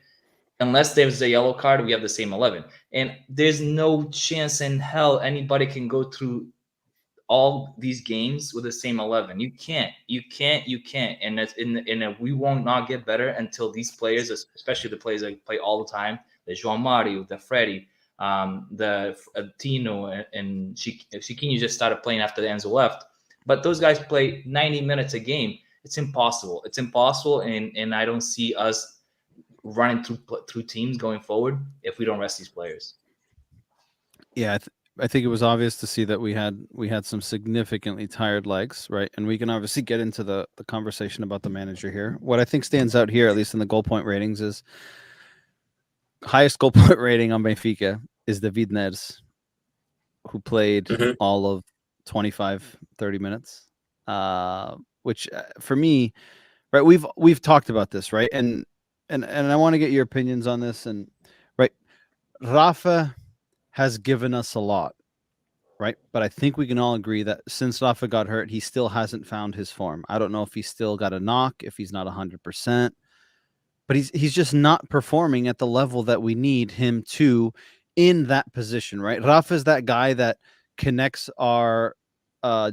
unless there's a yellow card, we have the same 11, and there's no chance in hell anybody can go through all these games with the same 11. You can't, and that's we won't not get better until these players, especially the players that play all the time, the João Mario, the Freddy, the Tino, and Chiquinho just started playing after the Enzo left. But those guys play 90 minutes a game. It's impossible. And I don't see us running through teams going forward if we don't rest these players. Yeah, I think it was obvious to see that we had some significantly tired legs, right? And we can obviously get into the conversation about the manager here. What I think stands out here, at least in the goal point ratings, is highest goal point rating on Benfica is David Neres, who played all of 25, 30 minutes, which for me, right, we've talked about this, right? And I want to get your opinions on this. And right, Rafa has given us a lot, right? But I think we can all agree that since Rafa got hurt, he still hasn't found his form. I don't know if he's still got a knock, if he's not 100%, but he's just not performing at the level that we need him to in that position, right? Rafa is that guy that connects our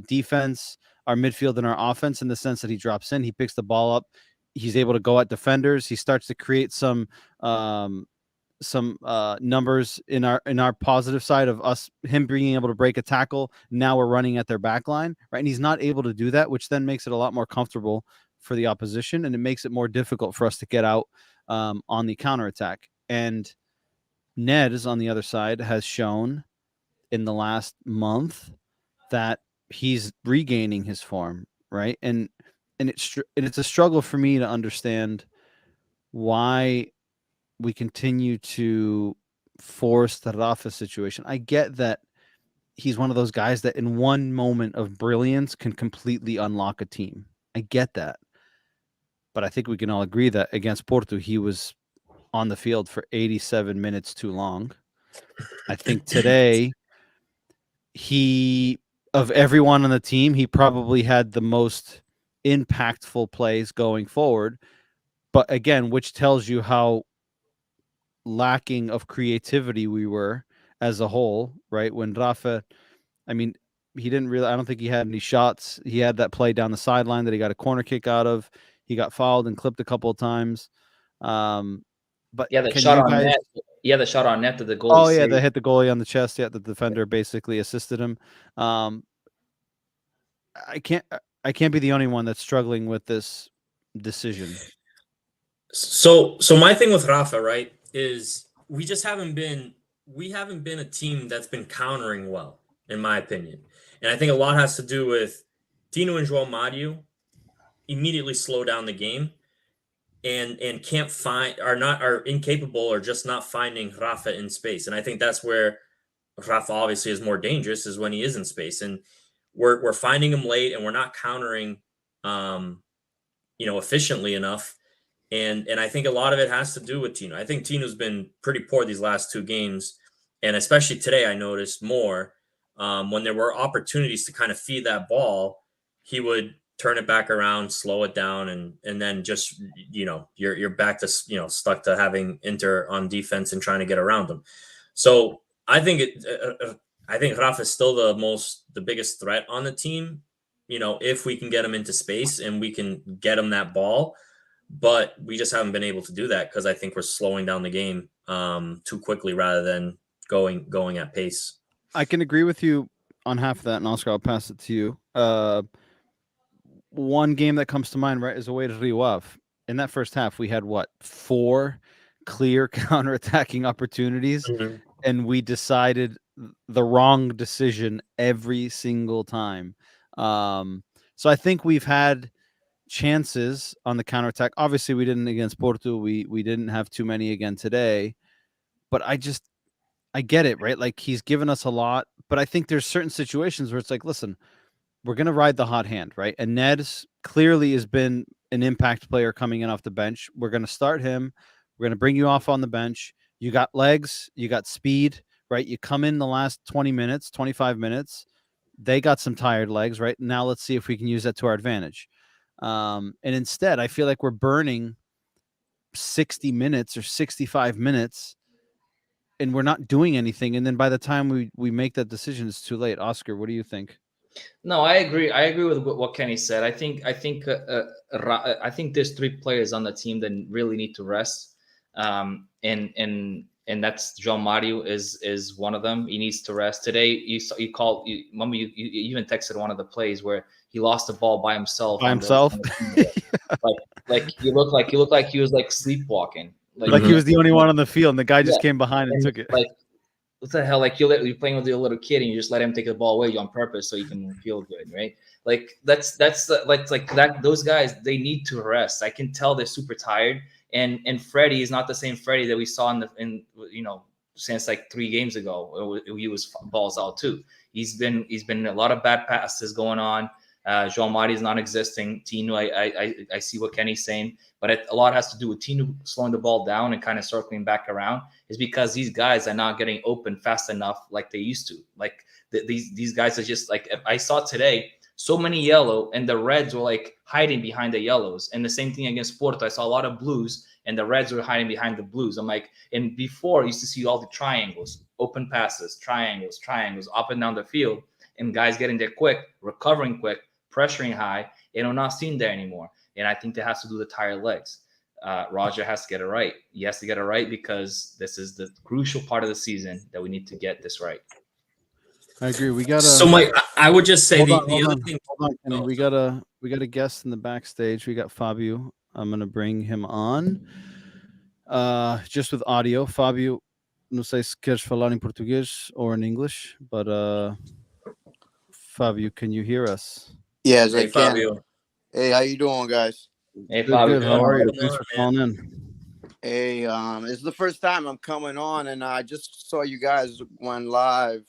defense, our midfield, and our offense in the sense that he drops in, he picks the ball up, he's able to go at defenders, he starts to create some numbers in our positive side of him being able to break a tackle. Now we're running at their back line, right? And he's not able to do that, which then makes it a lot more comfortable for the opposition, and it makes it more difficult for us to get out on the counterattack. And Ned, on the other side, has shown in the last month that he's regaining his form, right? And it's a struggle for me to understand why we continue to force the Rafa situation. I get that he's one of those guys that in one moment of brilliance can completely unlock a team. I get that. But I think we can all agree that against Porto, he was on the field for 87 minutes too long. I think today, of everyone on the team, he probably had the most impactful plays going forward. But again, which tells you how lacking of creativity we were as a whole, right? When Rafa, I mean, I don't think he had any shots. He had that play down the sideline that he got a corner kick out of. He got fouled and clipped a couple of times. But yeah, the shot on net. Yeah, the shot on net to the goalie. Oh yeah, they hit the goalie on the chest. Yeah, the defender basically assisted him. I can't be the only one that's struggling with this decision. So my thing with Rafa, right, is we haven't been a team that's been countering well, in my opinion. And I think a lot has to do with Tino and João Mario immediately slow down the game and are incapable or just not finding Rafa in space. And I think that's where Rafa obviously is more dangerous, is when he is in space. And we're finding him late and we're not countering efficiently enough. And I think a lot of it has to do with Tino. I think Tino's been pretty poor these last two games. And especially today, I noticed more when there were opportunities to kind of feed that ball, he would turn it back around, slow it down, and then just, you're back to, stuck to having Inter on defense and trying to get around them. So I think Rafa is still the biggest threat on the team, if we can get him into space and we can get him that ball. But we just haven't been able to do that because I think we're slowing down the game too quickly rather than going at pace. I can agree with you on half of that, and Oscar, I'll pass it to you. One game that comes to mind, right, is away to Rio Ave. In that first half, we had 4 clear counterattacking opportunities, and we decided the wrong decision every single time. So I think we've had chances on the counterattack. Obviously, we didn't against Porto. We didn't have too many again today. But I get it, right? Like, he's given us a lot, but I think there's certain situations where it's like, listen, we're going to ride the hot hand, right? And Ned's clearly has been an impact player coming in off the bench. We're going to start him. We're going to bring you off on the bench. You got legs, you got speed, right? You come in the last 20 minutes, 25 minutes. They got some tired legs, right? Now let's see if we can use that to our advantage. And instead, I feel like we're burning 60 minutes or 65 minutes and we're not doing anything. And then by the time we make that decision, it's too late. Oscar, what do you think? No, I agree. I agree with what Kenny said. I think there's 3 players on the team that really need to rest. And that's João Mario is one of them. He needs to rest. Today, you even texted one of the plays where he lost the ball by himself. Like he looked like he was like sleepwalking. Like he was the only one on the field, and the guy just came behind and took it. Like, what the hell? Like, you're playing with your little kid, and you just let him take the ball away on purpose so you can feel good, right? Like that's like that. Those guys, they need to rest. I can tell they're super tired. And Freddie is not the same Freddie that we saw since like 3 games ago. He was balls out too. He's been a lot of bad passes going on. João Mario is non-existing. Tino, I see what Kenny's saying, but a lot has to do with Tino slowing the ball down and kind of circling back around. Is because these guys are not getting open fast enough like they used to. Like these guys are just like, I saw today, so many yellow and the reds were like hiding behind the yellows. And the same thing against Porto. I saw a lot of blues and the reds were hiding behind the blues. I'm like, and before I used to see all the triangles, open passes, triangles, up and down the field, and guys getting there quick, recovering quick, pressuring high. And I'm not seeing there anymore. And I think that has to do with the tired legs. Roger has to get it right. He has to get it right because this is the crucial part of the season that we need to get this right. I agree. We got So Mike, I would just say the other thing. Hold on. We got a guest in the backstage. We got Fabio. I'm gonna bring him on. just with audio. Fábio, não sei se queres falar em português or in English, but Fábio, can you hear us? Yes, Hey, I can. Fabio. Hey, how you doing, guys? Hey, Good, Fabio. good. How are you? What's Thanks going for on, calling in. Hey, it's the first time I'm coming on, and I just saw you guys went live.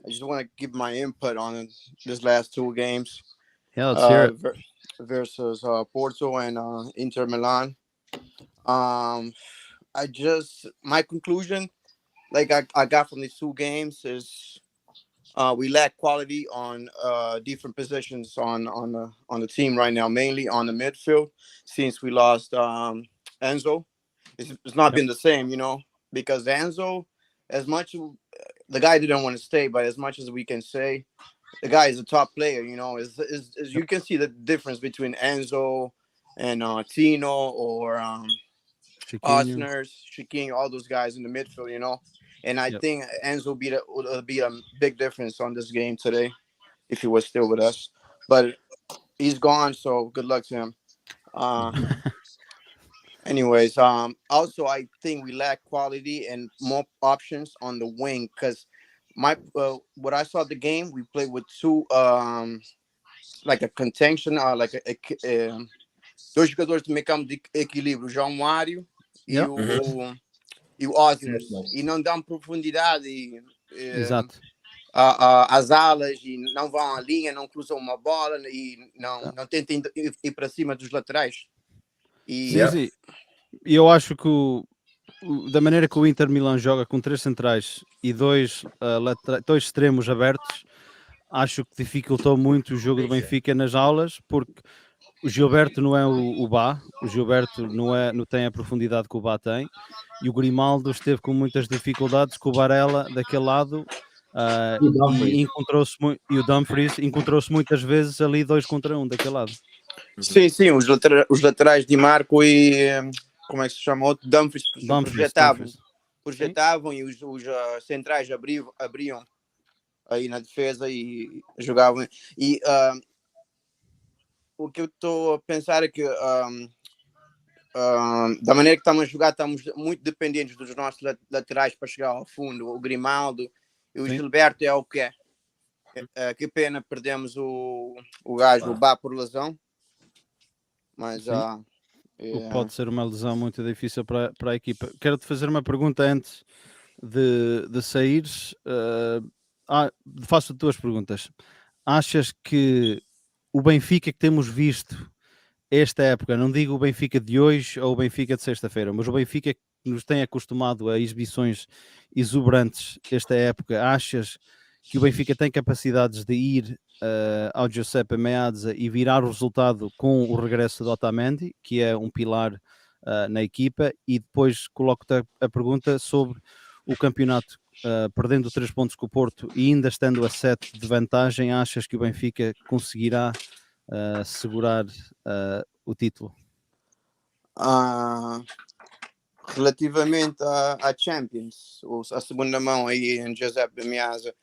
I just want to give my input on this last 2 games. Yeah, let's hear it. Versus Porto and Inter Milan. My conclusion, like I got from these 2 games, is we lack quality on different positions on the team right now, mainly on the midfield. Since we lost Enzo, it's not been the same, because Enzo, as much the guy didn't want to stay, but as much as we can say, the guy is a top player. Is you can see the difference between Enzo and Tino or Osners, Chiquinho, all those guys in the midfield. And I think Enzo would be a big difference on this game today if he was still with us. But he's gone, so good luck to him. Anyways, also I think we lack quality and more options on the wing, because what I saw the game, we played with 2 like a contention, like dois jogadores de meio campo de equilíbrio, o João Mário e o Osners, e não dão profundidade Exato. às alas, e não vão à linha, não cruzam uma bola e não tentam ir para cima dos laterais. Sim. E eu acho que da maneira que o Inter Milan joga com 3 centrais e 2 extremos abertos, acho que dificultou muito o jogo do Benfica nas aulas, porque o Gilberto não é o Bá, o Gilberto não tem a profundidade que o Bá tem, e o Grimaldo esteve com muitas dificuldades com o Varela daquele lado, e o Dumfries encontrou-se muitas vezes ali 2 contra 1 daquele lado. Sim, os laterais de Marco e como é que se chama? Outro Dumfries projetavam e os centrais abriam aí na defesa e jogavam. E o que eu estou a pensar é que da maneira que estamos a jogar, estamos muito dependentes dos nossos laterais para chegar ao fundo. O Grimaldo e o Gilberto é o que é. Que pena, perdemos o gajo, o Bá, por lesão. Mas pode ser uma lesão muito difícil para a equipa. Quero-te fazer uma pergunta antes de saíres. Faço 2 perguntas. Achas que o Benfica que temos visto esta época, não digo o Benfica de hoje ou o Benfica de sexta-feira, mas o Benfica que nos tem acostumado a exibições exuberantes esta época, achas que o Benfica tem capacidades de ir ao Giuseppe Meazza e virar o resultado com o regresso do Otamendi, que é um pilar na equipa? E depois coloco-te a pergunta sobre o campeonato, perdendo 3 pontos com o Porto e ainda estando a 7 de vantagem, achas que o Benfica conseguirá segurar o título? Relativamente à Champions, a segunda mão aí em Giuseppe Meazza,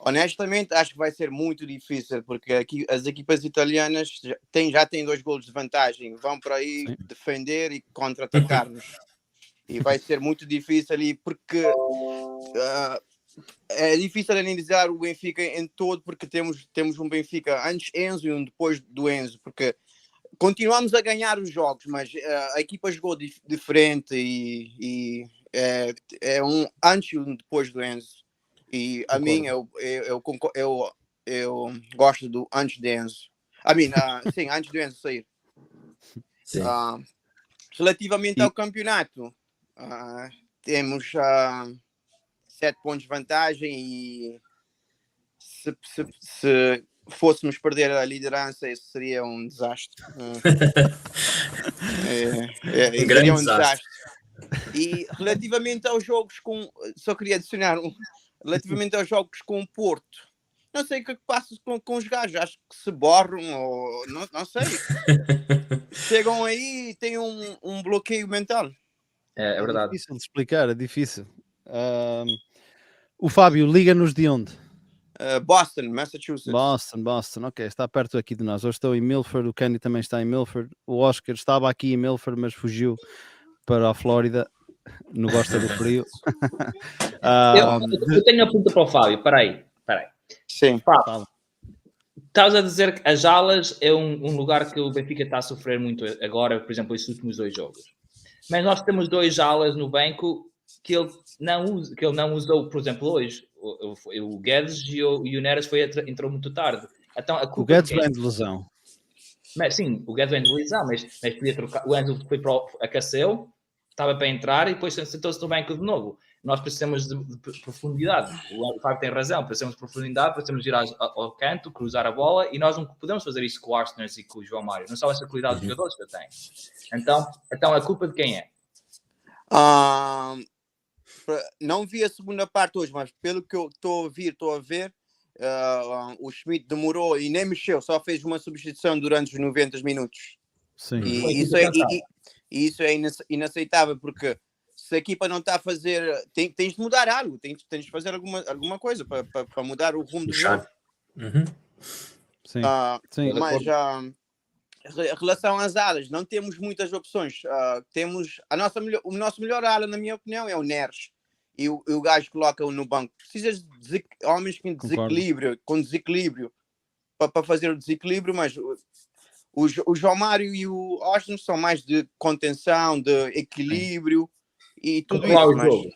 honestamente acho que vai ser muito difícil, porque aqui as equipas italianas já têm 2 golos de vantagem, vão para aí defender e contra-atacar-nos. E vai ser muito difícil ali, porque é difícil analisar o Benfica em todo, porque temos um Benfica antes Enzo e um depois do Enzo, porque continuamos a ganhar os jogos, mas a equipa jogou diferente e é um antes e um depois do Enzo. E a mim, eu gosto do antes de Enzo. Sim, antes do Enzo sair. Relativamente ao campeonato, temos 7 pontos de vantagem e se fôssemos perder a liderança, isso seria um desastre. Seria um desastre. E relativamente aos jogos só queria adicionar relativamente aos jogos com o Porto, não sei o que passa com os gajos, acho que se borram ou não sei. Chegam aí e têm um bloqueio mental. É verdade. É difícil de explicar, é difícil. O Fábio, liga-nos de onde? Boston, Massachusetts. Boston, ok, está perto aqui de nós. Hoje estou em Milford, o Kenny também está em Milford, o Oscar estava aqui em Milford, mas fugiu para a Flórida. não gosta do frio. Eu tenho uma pergunta para o Fábio. Espera aí. Sim. Fábio, estás a dizer que as alas é um lugar que o Benfica está a sofrer muito agora, por exemplo, estes últimos 2 jogos. Mas nós temos 2 alas no banco que ele não usou, por exemplo, hoje. O Guedes e o Neres entrou muito tarde. Então, O Guedes vem de lesão. Mas, sim, o Guedes vem de lesão, mas podia trocar. O Enzo foi para aqueceu, estava para entrar e depois sentou-se no banco de novo. Nós precisamos de profundidade. O Fábio tem razão, precisamos de profundidade, precisamos de ir ao canto, cruzar a bola, e nós não podemos fazer isso com o Arsenal e com o João Mário. Não são essa qualidade de jogadores que eu tenho. Então a culpa de quem é? Não vi a segunda parte hoje, mas pelo que eu estou a ver, o Schmidt demorou e nem mexeu, só fez uma substituição durante os 90 minutos. Sim. E isso é inaceitável, porque se a equipa não está a fazer, tens de mudar algo, tens de fazer alguma coisa para mudar o rumo do jogo. Sim. Sim. Mas em relação às alas, não temos muitas opções. Temos o nosso melhor ala, na minha opinião, é o Neres. E o gajo coloca-o no banco. Precisas de homens com desequilíbrio para fazer o desequilíbrio, mas o João Mário e o Austin são mais de contenção, de equilíbrio e tudo controlar isso. O jogo.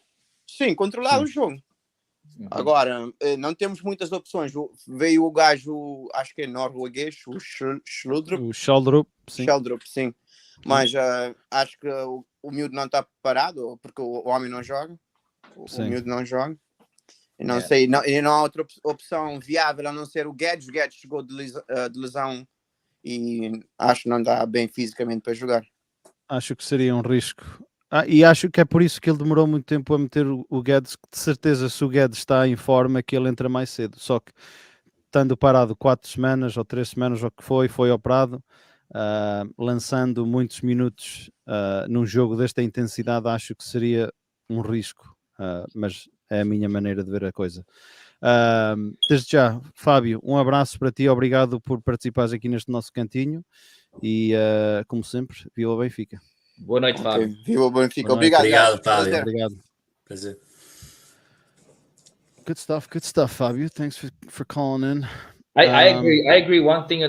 Sim, controlar o jogo. Agora, não temos muitas opções. Veio o gajo, acho que é norueguês, o Sheldrup. Sim. Mas acho que o miúdo não está preparado, porque o homem não joga. O miúdo não joga. Não sei, não há outra opção viável a não ser o Guedes. O Guedes chegou de lesão e acho que não dá bem fisicamente para jogar. Acho que seria um risco. E acho que é por isso que ele demorou muito tempo a meter o Guedes, que de certeza, se o Guedes está em forma, que ele entra mais cedo. Só que, estando parado 4 semanas ou 3 semanas, ou que foi operado, lançando muitos minutos num jogo desta intensidade, acho que seria um risco. Mas é a minha maneira de ver a coisa. Desde já, Fábio, um abraço para ti, obrigado por participares aqui neste nosso cantinho e, como sempre, viva o Benfica. Boa noite, Fábio. Viva o Benfica. Obrigado, Fábio. Obrigado. Prazer. Good stuff, Fábio. Thanks for calling in. I agree. One thing,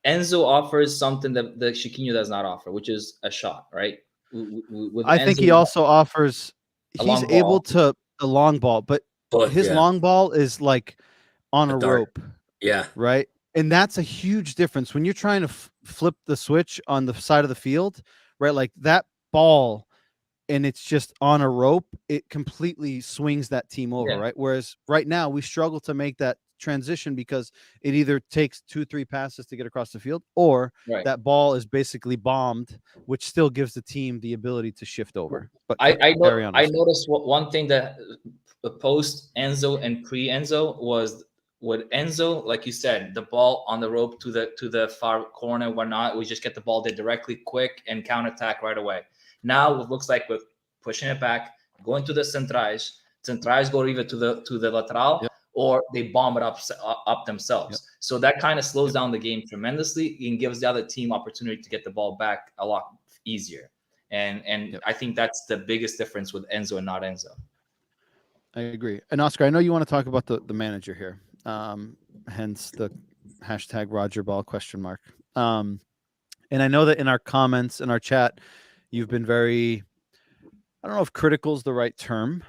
Enzo offers something that Chiquinho does not offer, which is a shot, right? I think he also offers. He's able to a long ball, but his long ball is like on a rope. Yeah. Right. And that's a huge difference when you're trying to flip the switch on the side of the field, right? Like that ball, and it's just on a rope, it completely swings that team over, right? Whereas right now we struggle to make that transition because it either takes 2-3 passes to get across the field, or that ball is basically bombed, which still gives the team the ability to shift over. But I noticed one thing that post Enzo and pre Enzo was with Enzo, like you said, the ball on the rope to the far corner, whatnot. We just get the ball there directly, quick, and counterattack right away. Now it looks like we're pushing it back, going to the centrais. Centrais go either to the lateral, or they bomb it up themselves. So that kind of slows down the game tremendously and gives the other team opportunity to get the ball back a lot easier. And I think that's the biggest difference with Enzo and not Enzo. I agree. And Oscar, I know you want to talk about the manager here. Hence the hashtag Roger Ball ? And I know that in our comments, in our chat, you've been very, I don't know if critical is the right term.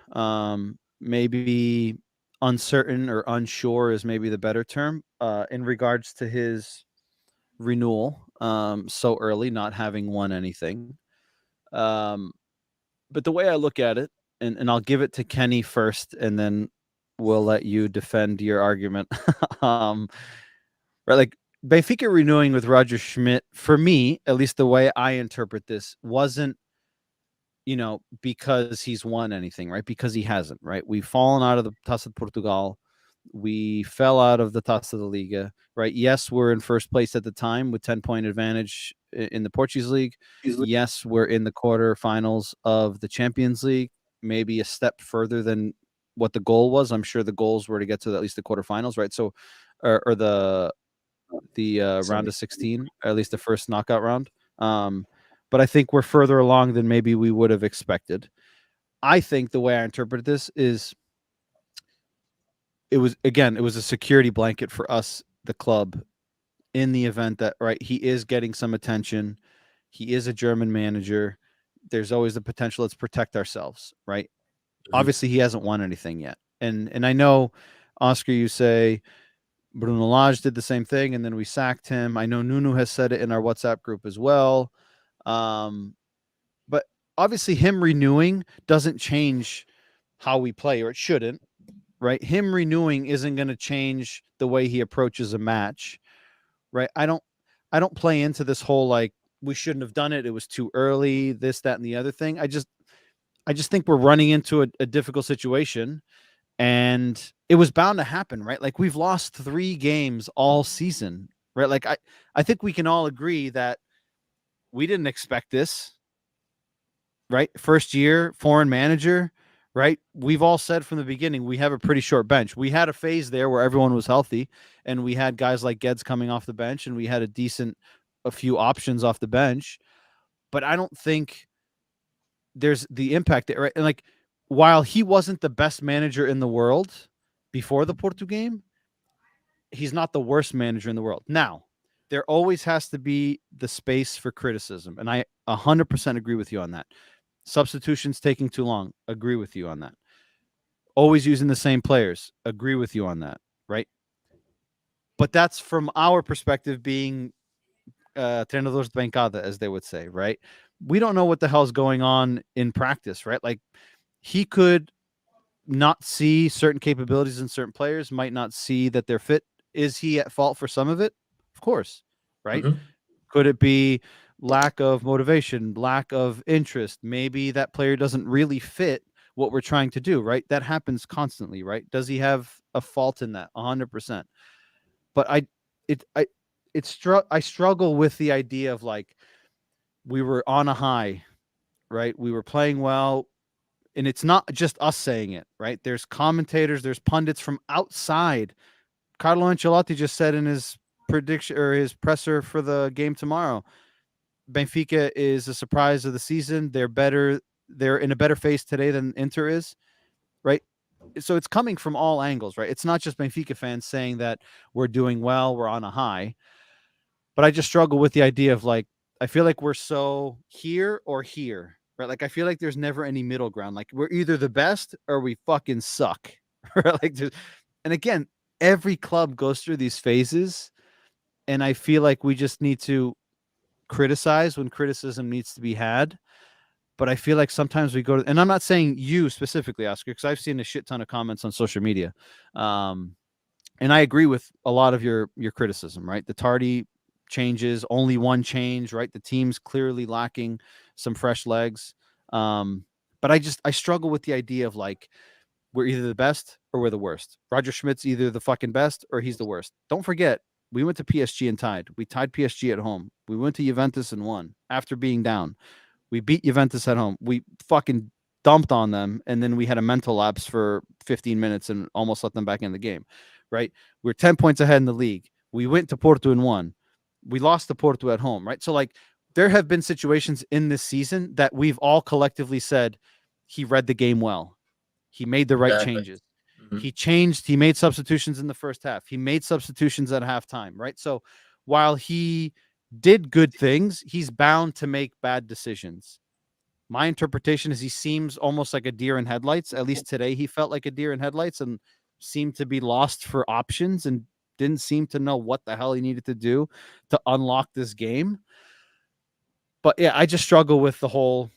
Maybe uncertain or unsure is maybe the better term in regards to his renewal so early, not having won anything. But the way I look at it, and I'll give it to Kenny first, and then we'll let you defend your argument. Right, like Benfica renewing with Roger Schmidt, for me, at least the way I interpret this, wasn't, because he's won anything, right? Because he hasn't, right? We've fallen out of the Taça de Portugal. We fell out of the Taça da Liga, right? Yes, we're in first place at the time with 10-point advantage in the Portuguese League. Yes, we're in the quarterfinals of the Champions League, maybe a step further than what the goal was. I'm sure the goals were to get to at least the quarterfinals, right? So, or the round of 16, or at least the first knockout round. But I think we're further along than maybe we would have expected. I think the way I interpret this is it was a security blanket for us, the club, in the event that, right, he is getting some attention. He is a German manager. There's always the potential. Let's protect ourselves, right? Obviously, he hasn't won anything yet. And I know, Oscar, you say Bruno Lage did the same thing, and then we sacked him. I know Nuno has said it in our WhatsApp group as well. But obviously, him renewing doesn't change how we play, or it shouldn't, right? Him renewing isn't going to change the way he approaches a match, right? I don't play into this whole like we shouldn't have done it. It was too early. This, that, and the other thing. I just think we're running into a difficult situation, and it was bound to happen, right? Like we've lost 3 games all season, right? Like I think we can all agree that we didn't expect this, right? First year, foreign manager, right? We've all said from the beginning, we have a pretty short bench. We had a phase there where everyone was healthy and we had guys like Geddes coming off the bench and we had a few options off the bench, but I don't think there's the impact there, right? And like, while he wasn't the best manager in the world before the Porto game, he's not the worst manager in the world. Now, there always has to be the space for criticism. And I 100% agree with you on that. Substitutions taking too long. Agree with you on that. Always using the same players. Agree with you on that. Right. But that's from our perspective being treinadores de bancada, as they would say. Right. We don't know what the hell's going on in practice. Right. Like he could not see certain capabilities in certain players, might not see that they're fit. Is he at fault for some of it? Of course. Right. Mm-hmm. Could it be lack of motivation, lack of interest? Maybe that player doesn't really fit what we're trying to do, right? That happens constantly, right? Does he have a fault in that? 100%. But I struggle with the idea of like we were on a high, right? We were playing well, and it's not just us saying it, right? There's commentators, there's pundits from outside. Carlo Ancelotti just said in his prediction or his presser for the game tomorrow, Benfica is a surprise of the season. They're better. They're in a better phase today than Inter is, right? So it's coming from all angles, right? It's not just Benfica fans saying that we're doing well, we're on a high. But I just struggle with the idea of like, I feel like we're so here or here, right? Like I feel like there's never any middle ground. Like we're either the best or we fucking suck, right? Like, and again, every club goes through these phases, and I feel like we just need to criticize when criticism needs to be had. But I feel like sometimes we go to, and I'm not saying you specifically, Oscar, because I've seen a shit ton of comments on social media. And I agree with a lot of your criticism, right? The tardy changes, only one change, right? The team's clearly lacking some fresh legs. But I struggle with the idea of like, we're either the best or we're the worst. Roger Schmidt's either the fucking best or he's the worst. Don't forget, we went to PSG and tied. We tied PSG at home. We went to Juventus and won after being down. We beat Juventus at home. We fucking dumped on them, and then we had a mental lapse for 15 minutes and almost let them back in the game, right? We're 10 points ahead in the league. We went to Porto and won. We lost to Porto at home, right? So, like, there have been situations in this season that we've all collectively said he read the game well. He made the right changes. Mm-hmm. He made substitutions in the first half. He made substitutions at halftime, right? So while he did good things, he's bound to make bad decisions. My interpretation is he seems almost like a deer in headlights. At least today he felt like a deer in headlights and seemed to be lost for options and didn't seem to know what the hell he needed to do to unlock this game. But yeah, I just struggle with the whole,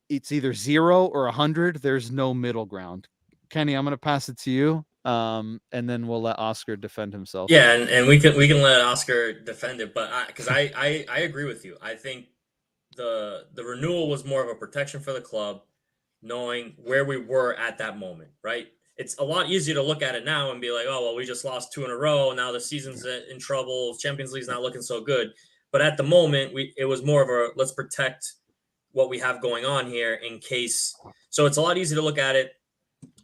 it's either 0 or 100. There's no middle ground. Kenny, I'm going to pass it to you. And then we'll let Oscar defend himself. Yeah, and we can let Oscar defend it, but because I agree with you. I think the renewal was more of a protection for the club, knowing where we were at that moment, right? It's a lot easier to look at it now and be like, oh, well, we just lost 2 in a row. Now the season's in trouble. Champions League's not looking so good. But at the moment, it was more of a let's protect what we have going on here in case. So it's a lot easier to look at it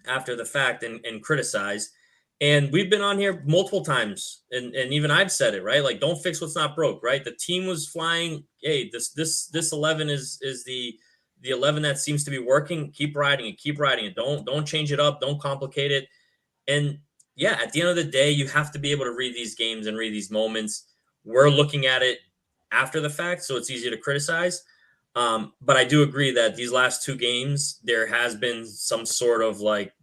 after the fact and criticize. And we've been on here multiple times, and even I've said it, right? Like, don't fix what's not broke, right? The team was flying. Hey, this 11 is the the 11 that seems to be working, keep riding it. Don't change it up. Don't complicate it. And yeah, at the end of the day, you have to be able to read these games and read these moments. We're looking at it after the fact, so it's easy to criticize. But I do agree that these last two games, there has been some sort of like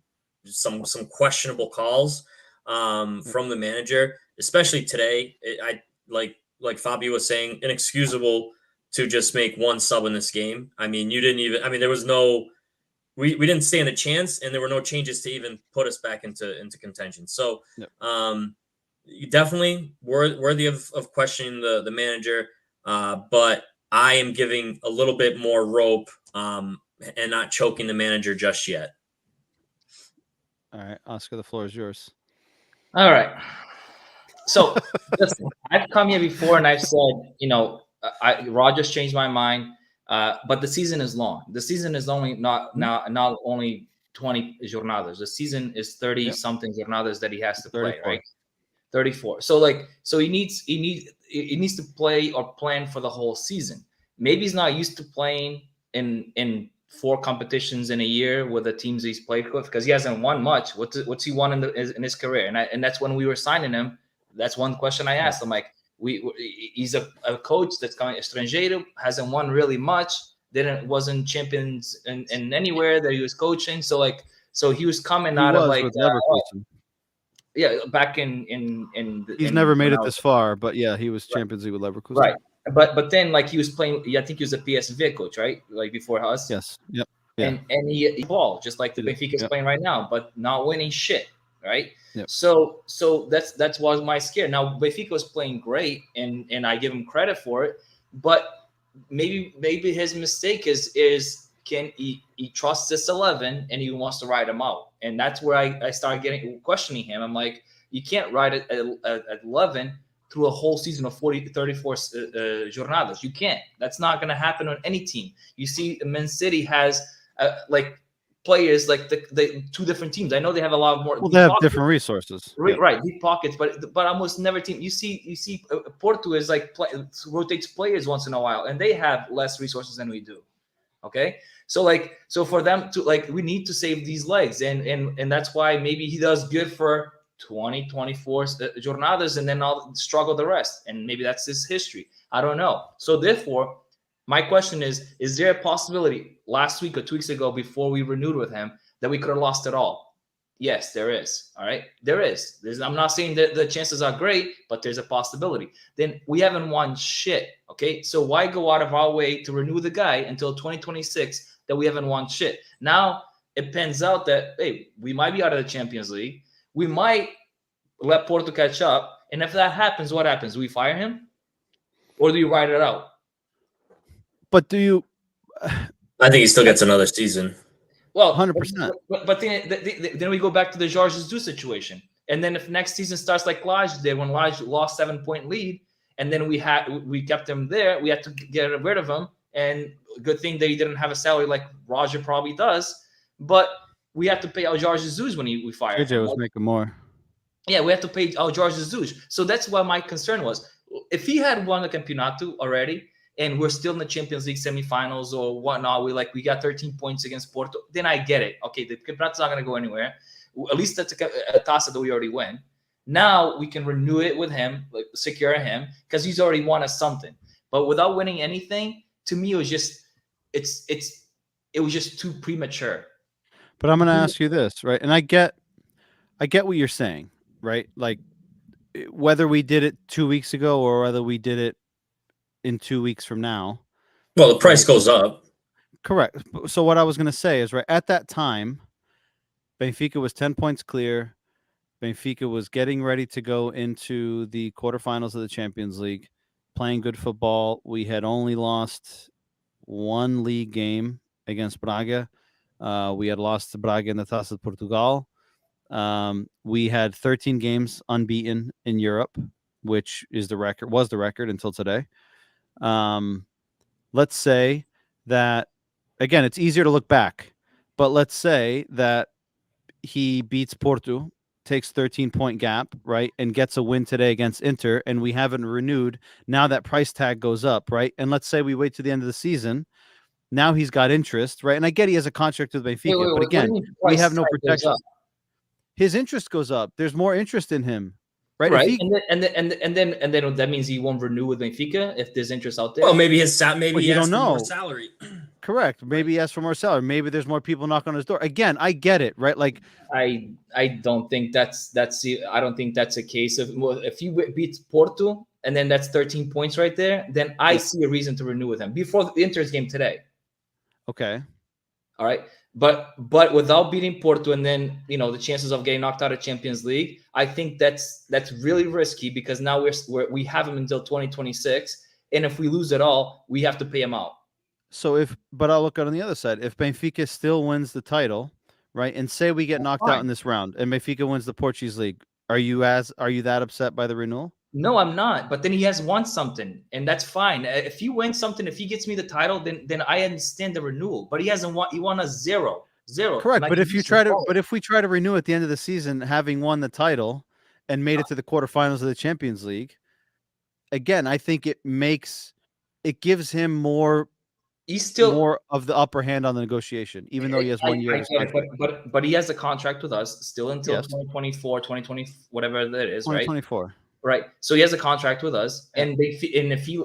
some questionable calls from the manager, especially today. I like Fabio was saying, inexcusable to just make one sub in this game. I mean, you didn't even. I mean, there was no. We didn't stand a chance, and there were no changes to even put us back into contention. So, definitely worthy of questioning the manager. But I am giving a little bit more rope and not choking the manager just yet. All right, Oscar, the floor is yours. All right. So listen, I've come here before and I've said, Rogers changed my mind, but the season is long. The season is only not only 20 jornadas. The season is 30 something jornadas that he has to play, 34. right? 34. So he needs to play or plan for the whole season. Maybe he's not used to playing in 4 competitions in a year with the teams he's played with because he hasn't won much. What's he won in his career? And that's when we were signing him. That's one question I asked him. Like, he's a coach that's coming estrangeiro, hasn't won really much. Wasn't champions in anywhere that he was coaching. So he was coming out of like Leverkusen. Back in he's never made it this far, but yeah, he was Champions League with Leverkusen. Right. But then like he was playing, I think he was a PSV coach, right? Like before us. Yes. Yep. Yeah. And he ball just like the Benfica is playing right now, but not winning shit, right? Yep. So that's was my scare. Now Benfica was playing great, and I give him credit for it, but maybe his mistake is can he trusts this 11 and he wants to ride him out, and that's where I started questioning him. I'm like, you can't ride it at 11 through a whole season of 34 jornadas. You can't. That's not going to happen on any team. You see, Man City has like players like the 2 different teams. I know they have a lot more. Well, they have different resources, right? Deep pockets, but almost never team. You see, Porto is like rotates players once in a while, and they have less resources than we do. Okay, so for them to we need to save these legs, and that's why maybe he does good for 20, 24 jornadas, and then I'll struggle the rest. And maybe that's his history. I don't know. So therefore, my question is there a possibility last week or 2 weeks ago before we renewed with him that we could have lost it all? Yes, there is. All right. There is. I'm not saying that the chances are great, but there's a possibility. Then we haven't won shit. Okay. So why go out of our way to renew the guy until 2026 that we haven't won shit? Now it pans out that, hey, we might be out of the Champions League. We might let Porto catch up. And if that happens, what happens? Do we fire him? Or do you ride it out? But do you... I think he still gets another season. Well, 100%. But then we go back to the Jorge Jesus situation. And then if next season starts like Lage did, when Lage lost 7-point lead, and then we kept him there, we had to get rid of him. And good thing that he didn't have a salary like Roger probably does. But we had to pay Jorge Jesus when we fired him. JJ was making more. Yeah, we had to pay Jorge Jesus. So that's what my concern was. If he had won the Campeonato already, and we're still in the Champions League semifinals or whatnot, we got 13 points against Porto, then I get it. Okay, the Campeonato's not going to go anywhere. At least that's a taça that we already win. Now we can renew it with him, secure him, because he's already won us something. But without winning anything, to me, it was just it was just too premature. But I'm going to ask you this, right? And I get what you're saying, right? Like whether we did it 2 weeks ago or whether we did it in 2 weeks from now. Well, the price goes up. Correct. So what I was going to say is, right, at that time, Benfica was 10 points clear. Benfica was getting ready to go into the quarterfinals of the Champions League, playing good football. We had only lost 1 league game against Braga. We had lost to Braga in the Taça de Portugal. We had 13 games unbeaten in Europe, which was the record until today. Let's say that, again, it's easier to look back, but let's say that he beats Porto, takes 13-point gap, right, and gets a win today against Inter, and we haven't renewed. Now that price tag goes up, right? And let's say we wait to the end of the season Now he's got interest, right? And I get he has a contract with Benfica, Wait, but what do again, you mean we price have no tag goes protection. up? His interest goes up. There's more interest in him, right? Right, If he, and then that means he won't renew with Benfica if there's interest out there. Well, maybe maybe he you asked don't for more know. salary. Correct. Maybe he asks for more salary. Maybe there's more people knocking on his door. Again, I get it, right? Like I don't think that's I don't think that's a case of, well, if he beats Porto and then that's 13 points right there, then I see a reason to renew with him before the Inter's game today. okay. All right. But without beating Porto and then, the chances of getting knocked out of Champions League, I think that's really risky, because now we have him until 2026. And if we lose it all, we have to pay him out. So but I'll look on the other side. If Benfica still wins the title, right, and say we get knocked out in this round and Benfica wins the Portuguese league, are you that upset by the renewal? No, I'm not. But then he has won something, and that's fine. If he wins something, if he gets me the title, then I understand the renewal. But he hasn't won. He won a zero. Correct. But if we try to renew at the end of the season, having won the title and made it to the quarterfinals of the Champions League, again, I think it gives him more of the upper hand on the negotiation, even though he has 1 year. But he has a contract with us still until 2024, 2020, whatever that is, 2024. Right? Right. So he has a contract with us, and if he,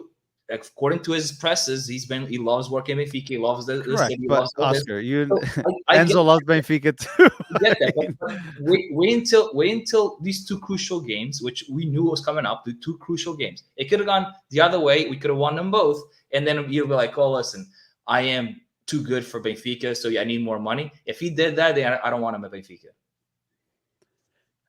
according to his presses, he loves working in Benfica. He loves the city. But Oscar, Enzo loves Benfica too. Get that, but wait until these two crucial games, which we knew was coming up. The two crucial games. It could have gone the other way. We could have won them both, and then you'll be like, "Oh, listen, I am too good for Benfica, so I need more money." If he did that, then I don't want him at Benfica.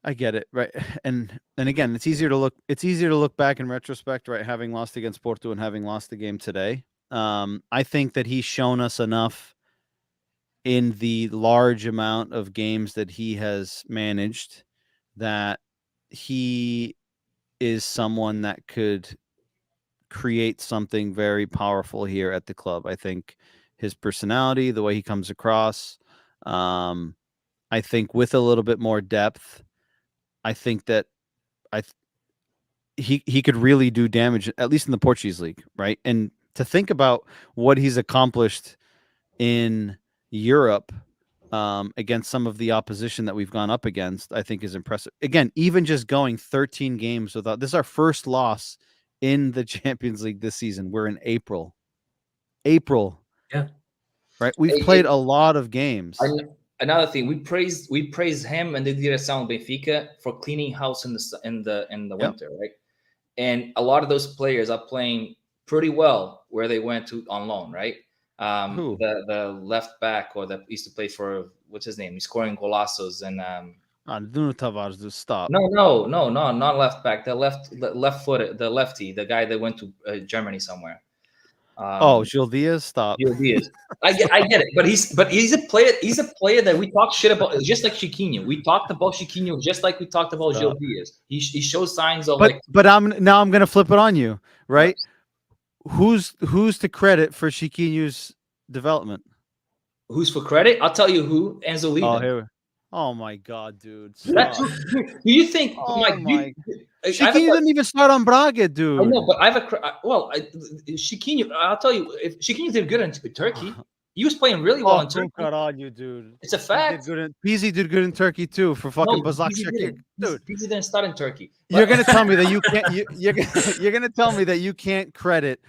I get it, right? And again, it's easier to look back in retrospect, right? Having lost against Porto and having lost the game today. I think that he's shown us enough in the large amount of games that he has managed that he is someone that could create something very powerful here at the club. I think his personality, the way he comes across, I think with a little bit more depth, I think that he could really do damage, at least in the Portuguese league, right? And to think about what he's accomplished in Europe against some of the opposition that we've gone up against, I think is impressive. Again, even just going 13 games without, this is our first loss in the Champions League this season. We're in April. Yeah. Right. We've played a lot of games. Another thing, we praised him and the Direção Benfica for cleaning house in the winter, right? And a lot of those players are playing pretty well where they went to on loan, right? Who? The left back, or that used to play for, what's his name? He's scoring golazos and Nuno Tavares, just stop. No, not left back. The left footed, the lefty, the guy that went to Germany somewhere. Gil Diaz, stop. Gil Diaz. I get it, but he's a player. He's a player that we talk shit about, just like Chiquinho. We talked about Chiquinho just like we talked about Gil Diaz. He shows signs of But I'm gonna flip it on you, right? Who's to credit for Chiquinho's development? Who's for credit? I'll tell you who. Enzo Levin. Oh my God, dude! Do you think? Chiquinho didn't even start on Braga, dude. I know, but I have Chiquinho. I'll tell you, if Chiquinho did good in Turkey, he was playing really well in Turkey. God on you, dude. It's a fact. Pizzi did good in Turkey too for fucking Başakşehir, dude. Pizzi didn't start in Turkey. You're gonna tell me that you can't. You're gonna tell me that you can't credit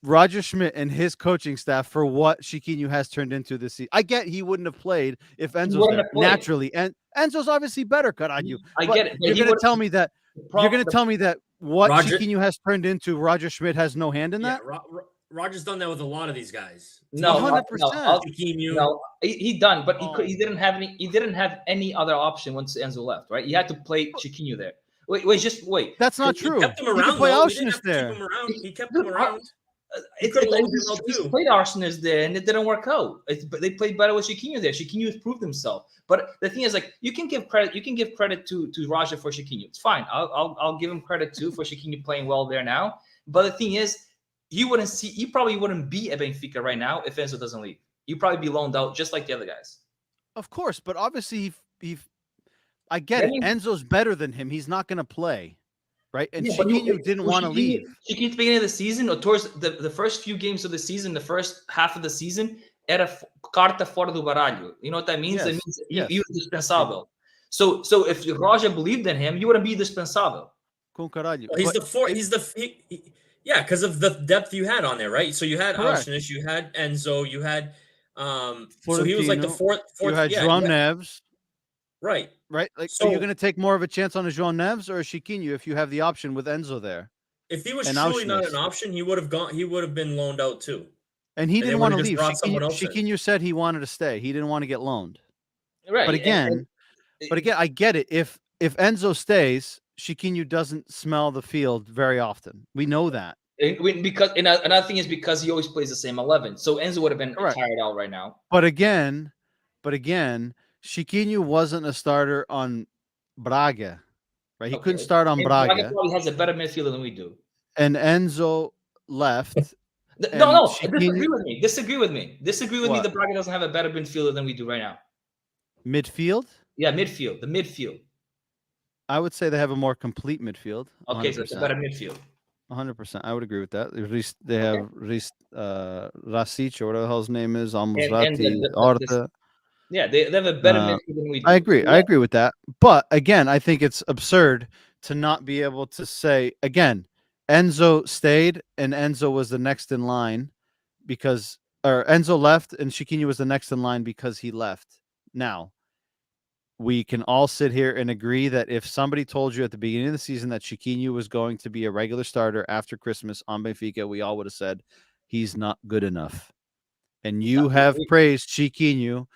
Roger Schmidt and his coaching staff for what Chiquinho has turned into this season. I get he wouldn't have played if Enzo's there naturally, and Enzo's obviously better. Cut on you. I get it. You're going to tell me that. You're going to tell me that what Chiquinho has turned into, Roger Schmidt has no hand in that. Roger's done that with a lot of these guys. No, 100%. No, he done, but he didn't have any. He didn't have any other option once Enzo left. Right? You had to play Chiquinho there. Wait. That's not true. He kept him around. You can play Auschwitz there. He kept him around. He played Arsenal there, and it didn't work out. They played better with Chiquinho there. Chiquinho has proved himself. But the thing is, like, you can give credit. You can give credit to Roger for Chiquinho. It's fine. I'll give him credit too for Chiquinho playing well there now. But the thing is, you probably wouldn't be at Benfica right now if Enzo doesn't leave. You'd probably be loaned out just like the other guys. Of course, but obviously I get it. Enzo's better than him. He's not going to play. right? And Yeah, but Chiquinho didn't want to leave. Chiquinho at the beginning of the season, or towards the first few games of the season, the first half of the season, era carta fora do baralho. You know what that means? Yes, That means yes. he was dispensable. So if Roger believed in him, he wouldn't be dispensable. Com caralho. Well, he's But the four. He's the yeah, because of the depth you had on there, right? So you had Correct. Auschwitz, you had Enzo, you had so he was like the Florentino, fourth. you had yeah, João Neves, right. right? Like, So are you going to take more of a chance on a João Neves or a Chiquinho if you have the option with Enzo there? if he was and truly not Auschwitz. an option, he would have gone. He would have been loaned out too. And he And they didn't want to would've just leave. brought someone else in. Chiquinho said he wanted to stay. He didn't want to get loaned. Right. But again, I get it. If Enzo stays, Chiquinho doesn't smell the field very often. We know that. Because another thing is because he always plays the same 11. So Enzo would have been Correct. tired out right now. But again, Chiquinho wasn't a starter on Braga, right? He couldn't start on And Braga. probably has a better midfielder than we do. And Enzo left. No, Chiquinho, disagree with me. What? The Braga doesn't have a better midfielder than we do right now. Midfield? Yeah, midfield. The midfield. I would say they have a more complete midfield. 100%. Okay, so it's a better midfield. 100%. I would agree with that. They have Rasic, or whatever the hell his name is, Almozrati, Orta. Yeah, they have a better midfield than we do. I agree. Yeah. I agree with that. But again, I think it's absurd to not be able to say, again, Enzo stayed and Enzo was the next in line or Enzo left and Chiquinho was the next in line because he left. Now, we can all sit here and agree that if somebody told you at the beginning of the season that Chiquinho was going to be a regular starter after Christmas on Benfica, we all would have said he's not good enough. And you have praised Chiquinho,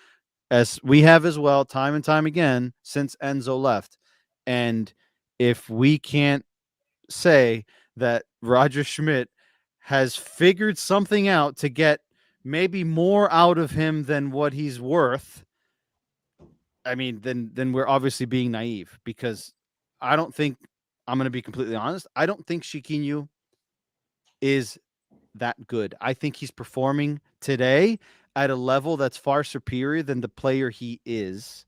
as we have as well, time and time again, since Enzo left. And if we can't say that Roger Schmidt has figured something out to get maybe more out of him than what he's worth, I mean, then we're obviously being naive, because I don't think, I'm going to be completely honest, I don't think Chiquinho is that good. I think he's performing today at a level that's far superior than the player he is,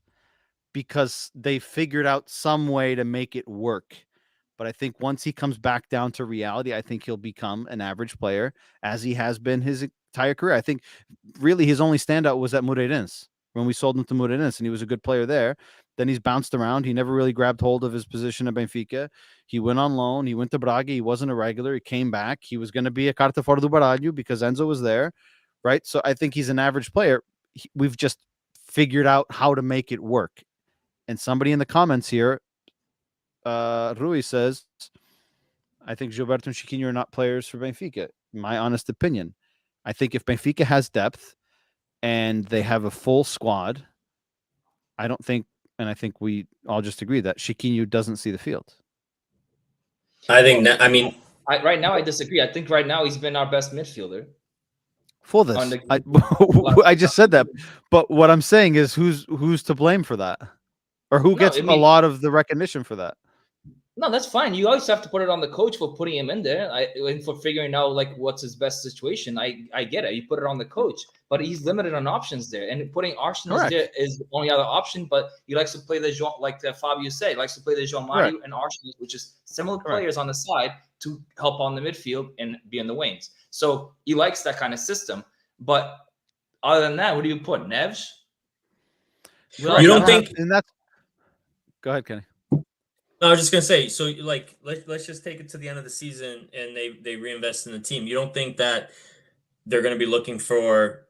because they figured out some way to make it work. But I think once he comes back down to reality, I think he'll become an average player, as he has been his entire career. I think really his only standout was at Moreirense, when we sold him to Moreirense, and he was a good player there. Then he's bounced around. He never really grabbed hold of his position at Benfica. He went on loan. He went to Braga. He wasn't a regular. He came back. He was going to be a carta fora do baralho because Enzo was there, right? So I think he's an average player. We've just figured out how to make it work. And somebody in the comments here, Rui says, I think Gilberto and Chiquinho are not players for Benfica. My honest opinion. I think if Benfica has depth and they have a full squad, I don't think, and I think we all just agree that Chiquinho doesn't see the field. I think that, I mean, right now I disagree. I think right now he's been our best midfielder. For this, I just said that, but what I'm saying is who's to blame for that, or who gets a lot of the recognition for that? No, that's fine. You always have to put it on the coach for putting him in there and for figuring out like what's his best situation. I get it. You put it on the coach, but he's limited on options there. And putting Arsenal there is the only other option. But he likes to play the Jean, like Fabio said, he likes to play the Jean Mario and Arsenal, which is similar players on the side to help on the midfield and be in the wings. So he likes that kind of system. But other than that, what do you put? Neves? You don't think? And that's. Go ahead, Kenny. No, I was just gonna say. So, like, let's just take it to the end of the season, and they reinvest in the team. You don't think that they're going to be looking for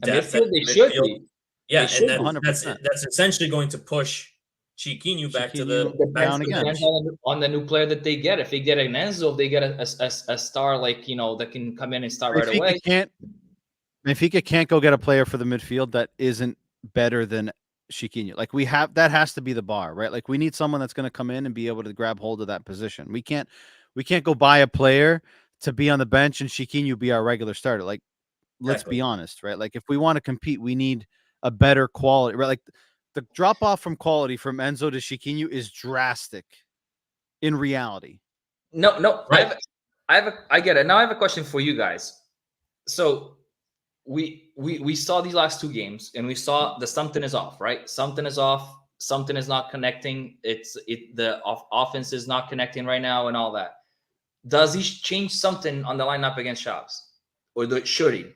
depth? They should be. Yeah, and that's essentially going to push Chiquinho back to the down again. On the new player that they get. If they get an Enzo, if they get a star like that can come in and start right away. Benfica can't go get a player for the midfield that isn't better than Chiquinho. Like that has to be the bar, right? Like we need someone that's going to come in and be able to grab hold of that position. We can't go buy a player to be on the bench and Chiquinho be our regular starter. Like, let's be honest, right? Like if we want to compete, we need a better quality, right? Like the drop off from quality from Enzo to Chiquinho is drastic in reality. No, right. I get it. Now I have a question for you guys. So we saw these last two games and we saw that something is off, right? Something is off. something is not connecting. The offense is not connecting right now, and all that. Does he change something on the lineup against Chaves, or should he?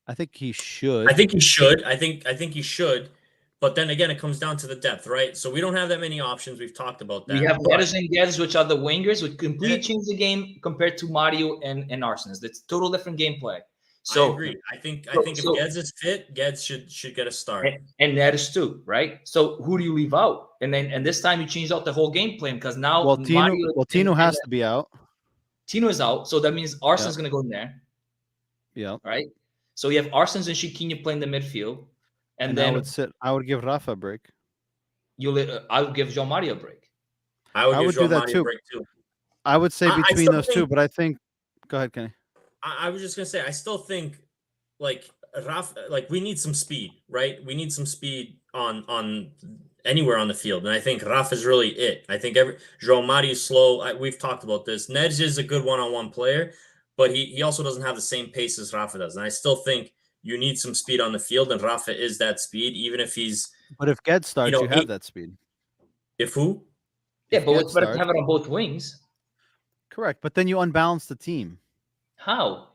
I think he should. I think he should. I think he should. But then again, it comes down to the depth, right? So we don't have that many options. We've talked about that. We have but- Neres and Guedes, which are the wingers, which completely change the game compared to Mario and Arsenis. That's total different gameplay. So I agree. I think if Guedes is fit, Guedes should get a start. And Neres too, right? So who do you leave out? And this time you changed out the whole game plan because now Tino has to be out. Tino is out, so that means Arsenal's going to go in there. Yeah. Right. So you have Arsens and Chiquinho playing the midfield, and then I would give Rafa a break. I would give João Mario a break. I would do that too. I would say between those two, but I think. Go ahead, Kenny. I was just gonna say I still think like Rafa, like we need some speed, right? We need some speed on anywhere on the field, and I think Rafa is really it. I think João Mario is slow. We've talked about this. Neres is a good one-on-one player, but he also doesn't have the same pace as Rafa does, and I still think you need some speed on the field, and Rafa is that speed, even if he's. But if Guedes starts, you have that speed. If who? Yeah, but it's better to have it on both wings. Correct, but then you unbalance the team. How?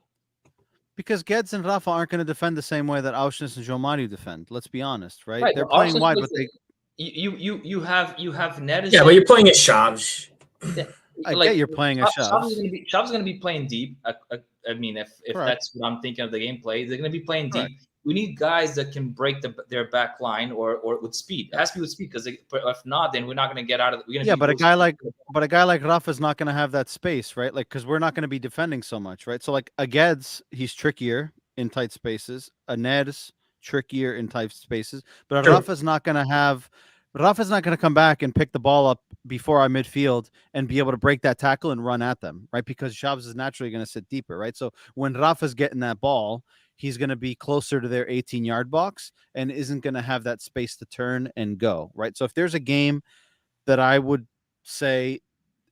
Because Guedes and Rafa aren't going to defend the same way that Auschwitz and João Mario defend. Let's be honest, right? They're playing wide, but you have Neres. Yeah, but you're playing at Chaves. Yeah. I get you're playing at Chaves. Chaves is going to be playing deep. I mean, if that's what I'm thinking of the gameplay, they're going to be playing deep. We need guys that can break their back line or with speed. It has to be with speed because if not, then we're not going to get out of. But a guy like Rafa is not going to have that space, right? Like because we're not going to be defending so much, right? So like a Guedes, he's trickier in tight spaces. A Neres, trickier in tight spaces. But Rafa's not going to come back and pick the ball up before our midfield and be able to break that tackle and run at them, right? Because Chaves is naturally going to sit deeper, right? So when Rafa's getting that ball, he's going to be closer to their 18-yard box and isn't going to have that space to turn and go, right? So if there's a game that I would say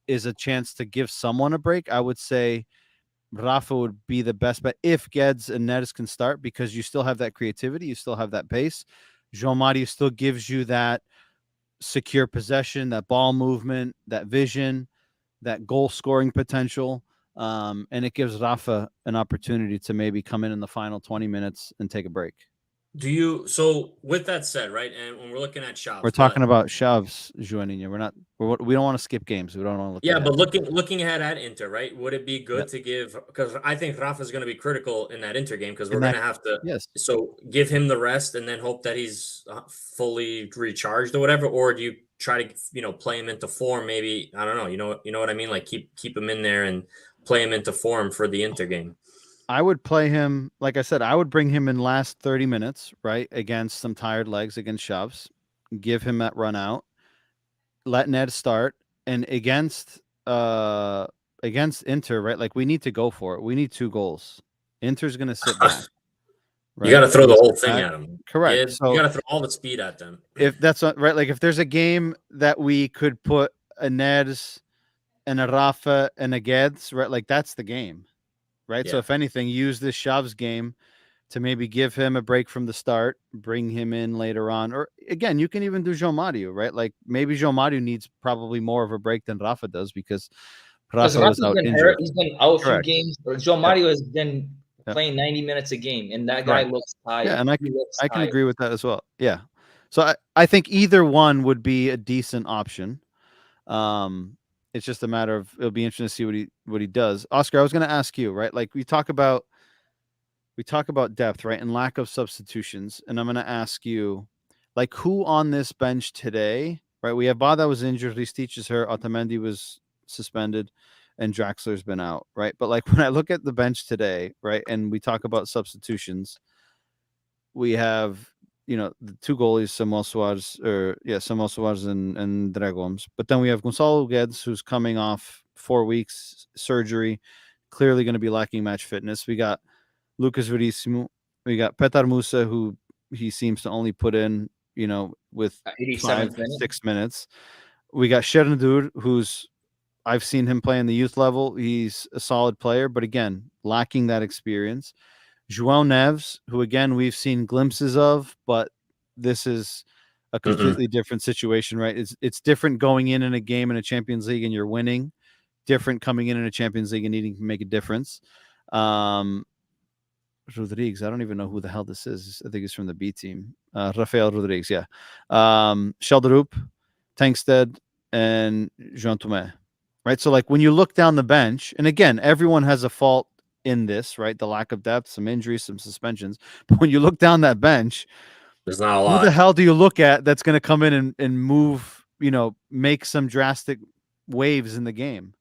is a chance to give someone a break, I would say Rafa would be the best bet if Guedes and Neres can start because you still have that creativity, you still have that pace. João Mario still gives you that secure possession, that ball movement, that vision, that goal scoring potential. And it gives Rafa an opportunity to maybe come in the final 20 minutes and take a break. So with that said, right, and when we're looking at Chaves, we're talking about Chaves, Joaninha. We don't want to skip games. We don't want to look. Yeah, but looking ahead at Inter, right? Would it be good to give? Because I think Rafa is going to be critical in that Inter game because we're going to have to. Yes. So give him the rest and then hope that he's fully recharged or whatever, or do you try to play him into form? Maybe I don't know. You know what I mean? Like keep him in there and play him into form for the Inter game. I would play him, like I said, I would bring him in last 30 minutes, right, against some tired legs against Chaves, give him that run out, let Ned start, and against Inter, right, like we need to go for it. We need 2 goals. Inter's going to sit back. Right? You got to throw the whole thing at them. Correct. Yeah, so, you got to throw all the speed at them. If that's right, like if there's a game that we could put a Neds and a Rafa and a Guedes, right, like that's the game. Right. Yeah. So if anything, use this Chaves game to maybe give him a break from the start, bring him in later on. Or again, you can even do João Mario, right? Like maybe João Mario needs probably more of a break than Rafa does because Rafa was out injured. He's been out a few games. João Mario has been playing 90 minutes a game, and that guy looks tired. Yeah, and I can agree with that as well. Yeah. So I think either one would be a decent option. It's just a matter of it'll be interesting to see what he does. Oscar, I was going to ask you, right? Like we talk about depth, right, and lack of substitutions, and I'm going to ask you, like, who on this bench today, right? We have Bada was injured, Ristich is hurt, Otamendi was suspended, and Draxler's been out, right? But like when I look at the bench today, right, and we talk about substitutions, we have the 2 goalies, Samuel Suarez and Dragoms. But then we have Gonçalo Guedes, who's coming off 4 weeks surgery, clearly going to be lacking match fitness. We got Lucas Verissimo. We got Petar Musa, who he seems to only put in, with 5-6 minutes. We got Chernadur, who's I've seen him play in the youth level. He's a solid player, but again, lacking that experience. João Neves, who again we've seen glimpses of, but this is a completely different situation, right? It's different going in a game in a Champions League and you're winning, different coming in a Champions League and needing to make a difference. Rodriguez, I don't even know who the hell this is. I think he's from the B team. Rafael Rodriguez, yeah. Shelderup, Tankstead, and Jean Thomas, right? So, like, when you look down the bench, and again, everyone has a fault in this, right? The lack of depth, some injuries, some suspensions. But when you look down that bench, there's not a lot. Who the hell do you look at that's going to come in and move, make some drastic waves in the game?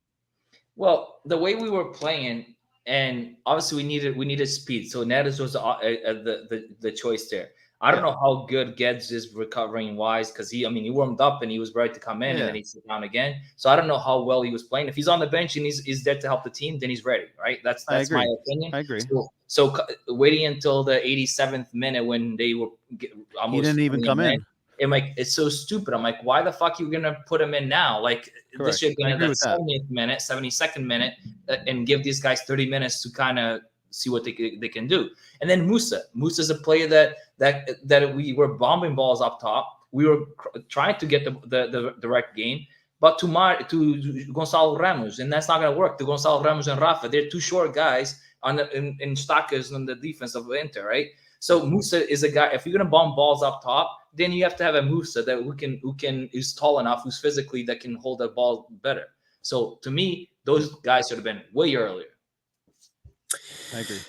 Well, the way we were playing, and obviously we needed speed. So Neres was the choice there. I don't know how good Guedes is recovering wise, because he warmed up and he was ready to come in and then he sit down again. So I don't know how well he was playing. If he's on the bench and he's there to help the team, then he's ready, right? That's my opinion. I agree. So waiting until the 87th minute when they were almost, he didn't even come in. It's so stupid. I'm like, why the fuck are you gonna put him in now? Like, this should have been at the 70th minute, 72nd minute, and give these guys 30 minutes to kind of see what they can do. And then Musa's a player that we were bombing balls up top. We were trying to get the direct game, but to Gonçalo Ramos, and that's not gonna work. To Gonçalo Ramos and Rafa, they're two short guys in Stakas on the defense of Inter, right? So Musa is a guy. If you're gonna bomb balls up top, then you have to have a Musa that who's tall enough, who's physically that can hold the ball better. So to me, those guys should have been way earlier. I agree.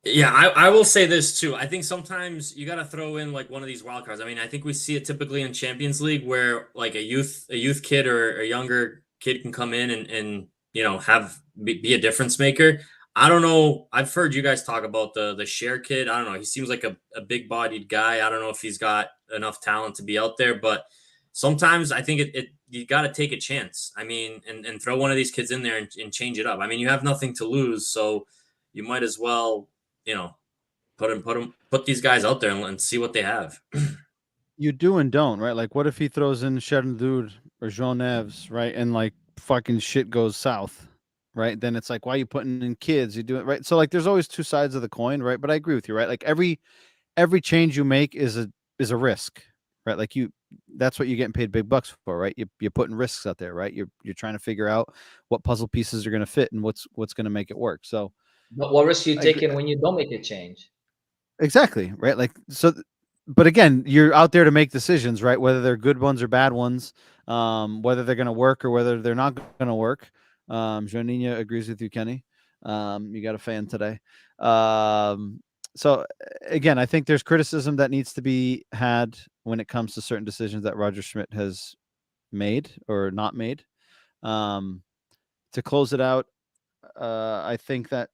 Yeah, I will say this too. I think sometimes you got to throw in like one of these wild cards. I mean, I think we see it typically in Champions League where like a youth kid or a younger kid can come in and be a difference maker. I don't know. I've heard you guys talk about the Cher kid. I don't know. He seems like a big-bodied guy. I don't know if he's got enough talent to be out there, but sometimes I think you got to take a chance. I mean, and throw one of these kids in there and change it up. I mean, you have nothing to lose, so you might as well, put these guys out there and see what they have. You do and don't, right? Like, what if he throws in Chernobyl or Jean Neves, right? And like fucking shit goes south. Right, then it's like, why are you putting in kids? You do it right. So like, there's always two sides of the coin, right? But I agree with you, right? Like every change you make is a risk, right? Like that's what you're getting paid big bucks for, right? You're putting risks out there, right? You're trying to figure out what puzzle pieces are going to fit and what's going to make it work. So, but what risk are you taking when you don't make a change? Exactly, right? Like so. But again, you're out there to make decisions, right? Whether they're good ones or bad ones, whether they're going to work or whether they're not going to work. Joaninha agrees with you, Kenny. You got a fan today. So again, I think there's criticism that needs to be had when it comes to certain decisions that Roger Schmidt has made or not made. To close it out, I think that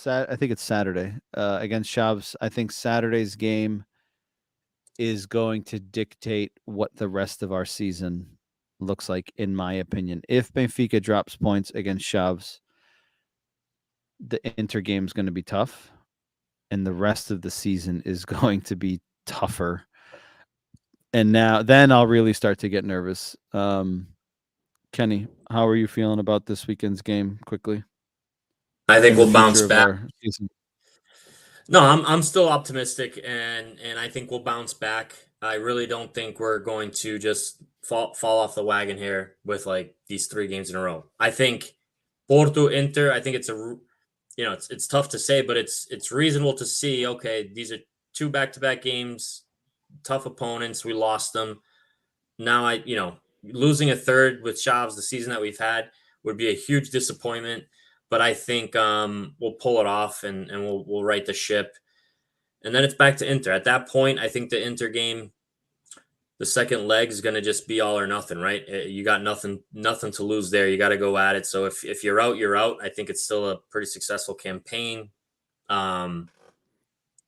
I think it's Saturday against Shavs. I think Saturday's game is going to dictate what the rest of our season looks like, in my opinion. If Benfica drops points against Shavs, the Inter game is going to be tough, and the rest of the season is going to be tougher. And then I'll really start to get nervous. Kenny, how are you feeling about this weekend's game? Quickly, I think we'll bounce back. No, I'm still optimistic, and I think we'll bounce back. I really don't think we're going to just fall off the wagon here with like these 3 games in a row. I think Porto, Inter, I think it's it's tough to say, but it's reasonable to see, okay, these are 2 back-to-back games, tough opponents, we lost them. Now losing a third with Shavs the season that we've had would be a huge disappointment, but I think we'll pull it off and we'll right the ship. And then it's back to Inter. At that point, I think the Inter game, the second leg is going to just be all or nothing, right? You got nothing to lose there. You got to go at it. So if you're out, you're out. I think it's still a pretty successful campaign. And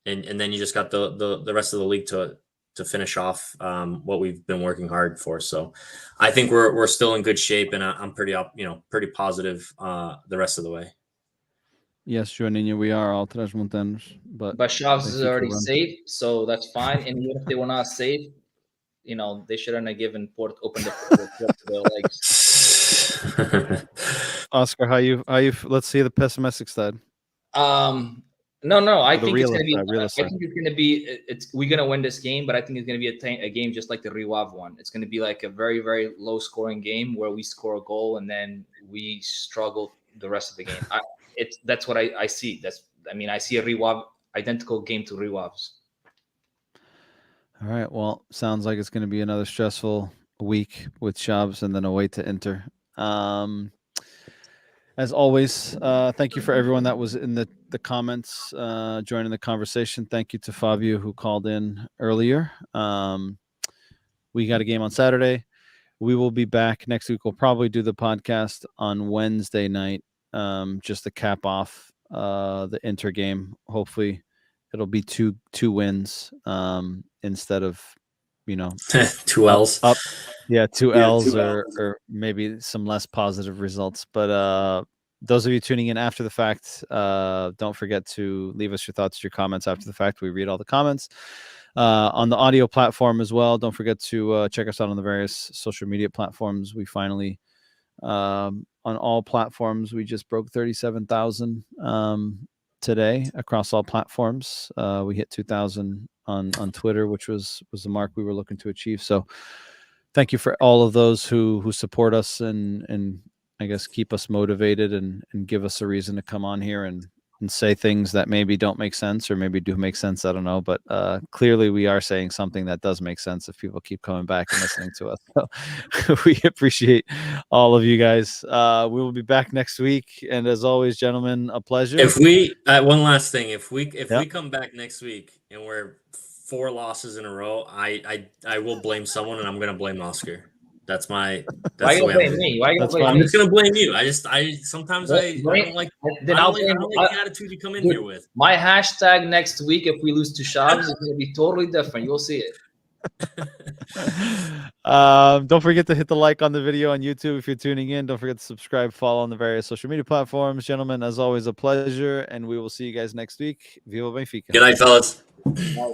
then you just got the rest of the league to finish off what we've been working hard for. So I think we're still in good shape, and I'm pretty positive the rest of the way. Yes, Joaninha, we are all Trás Montanos, but Shavs is already safe, so that's fine. And even if they were not safe, they shouldn't have given Porto open the legs. Oscar, how you? Let's see the pessimistic side. No. I The think it's going to be. realist I side. think it's going to be. We're going to win this game, but I think it's going to be a game just like the Riwav one. It's going to be like a very, very low scoring game where we score a goal and then we struggle the rest of the game. That's what I see. I see a Riwav identical game to Riwav's. All right. Well, sounds like it's going to be another stressful week with Shabs and then away to Inter. As always, thank you for everyone that was in the comments, joining the conversation. Thank you to Fabio who called in earlier. We got a game on Saturday. We will be back next week. We'll probably do the podcast on Wednesday night, just to cap off the Inter game. Hopefully, it'll be two wins instead of 2 L's. Up. Yeah, two L's or maybe some less positive results. But those of you tuning in after the fact, don't forget to leave us your thoughts, your comments after the fact. We read all the comments on the audio platform as well. Don't forget to check us out on the various social media platforms. We finally, on all platforms, we just broke 37,000 today across all platforms. We hit 2,000 on Twitter, which was the mark we were looking to achieve. So thank you for all of those who support us and I guess keep us motivated and give us a reason to come on here and say things that maybe don't make sense or maybe do make sense. I don't know, but clearly we are saying something that does make sense if people keep coming back and listening to us. So we appreciate all of you guys. We will be back next week, and as always, gentlemen, a pleasure. If we one last thing, if we come back next week and we're 4 losses in a row, I will blame someone, and I'm gonna blame Oscar. That's Why you gonna blame me? Why you gonna blame me? I'm just gonna blame you. I sometimes I don't like the attitude you come in here with. My hashtag next week, if we lose to Shabs, is gonna be totally different. You'll see it. Don't forget to hit the like on the video on YouTube if you're tuning in. Don't forget to subscribe, follow on the various social media platforms. Gentlemen, as always, a pleasure, and we will see you guys next week. Viva Benfica. Good night, fellas. Bye.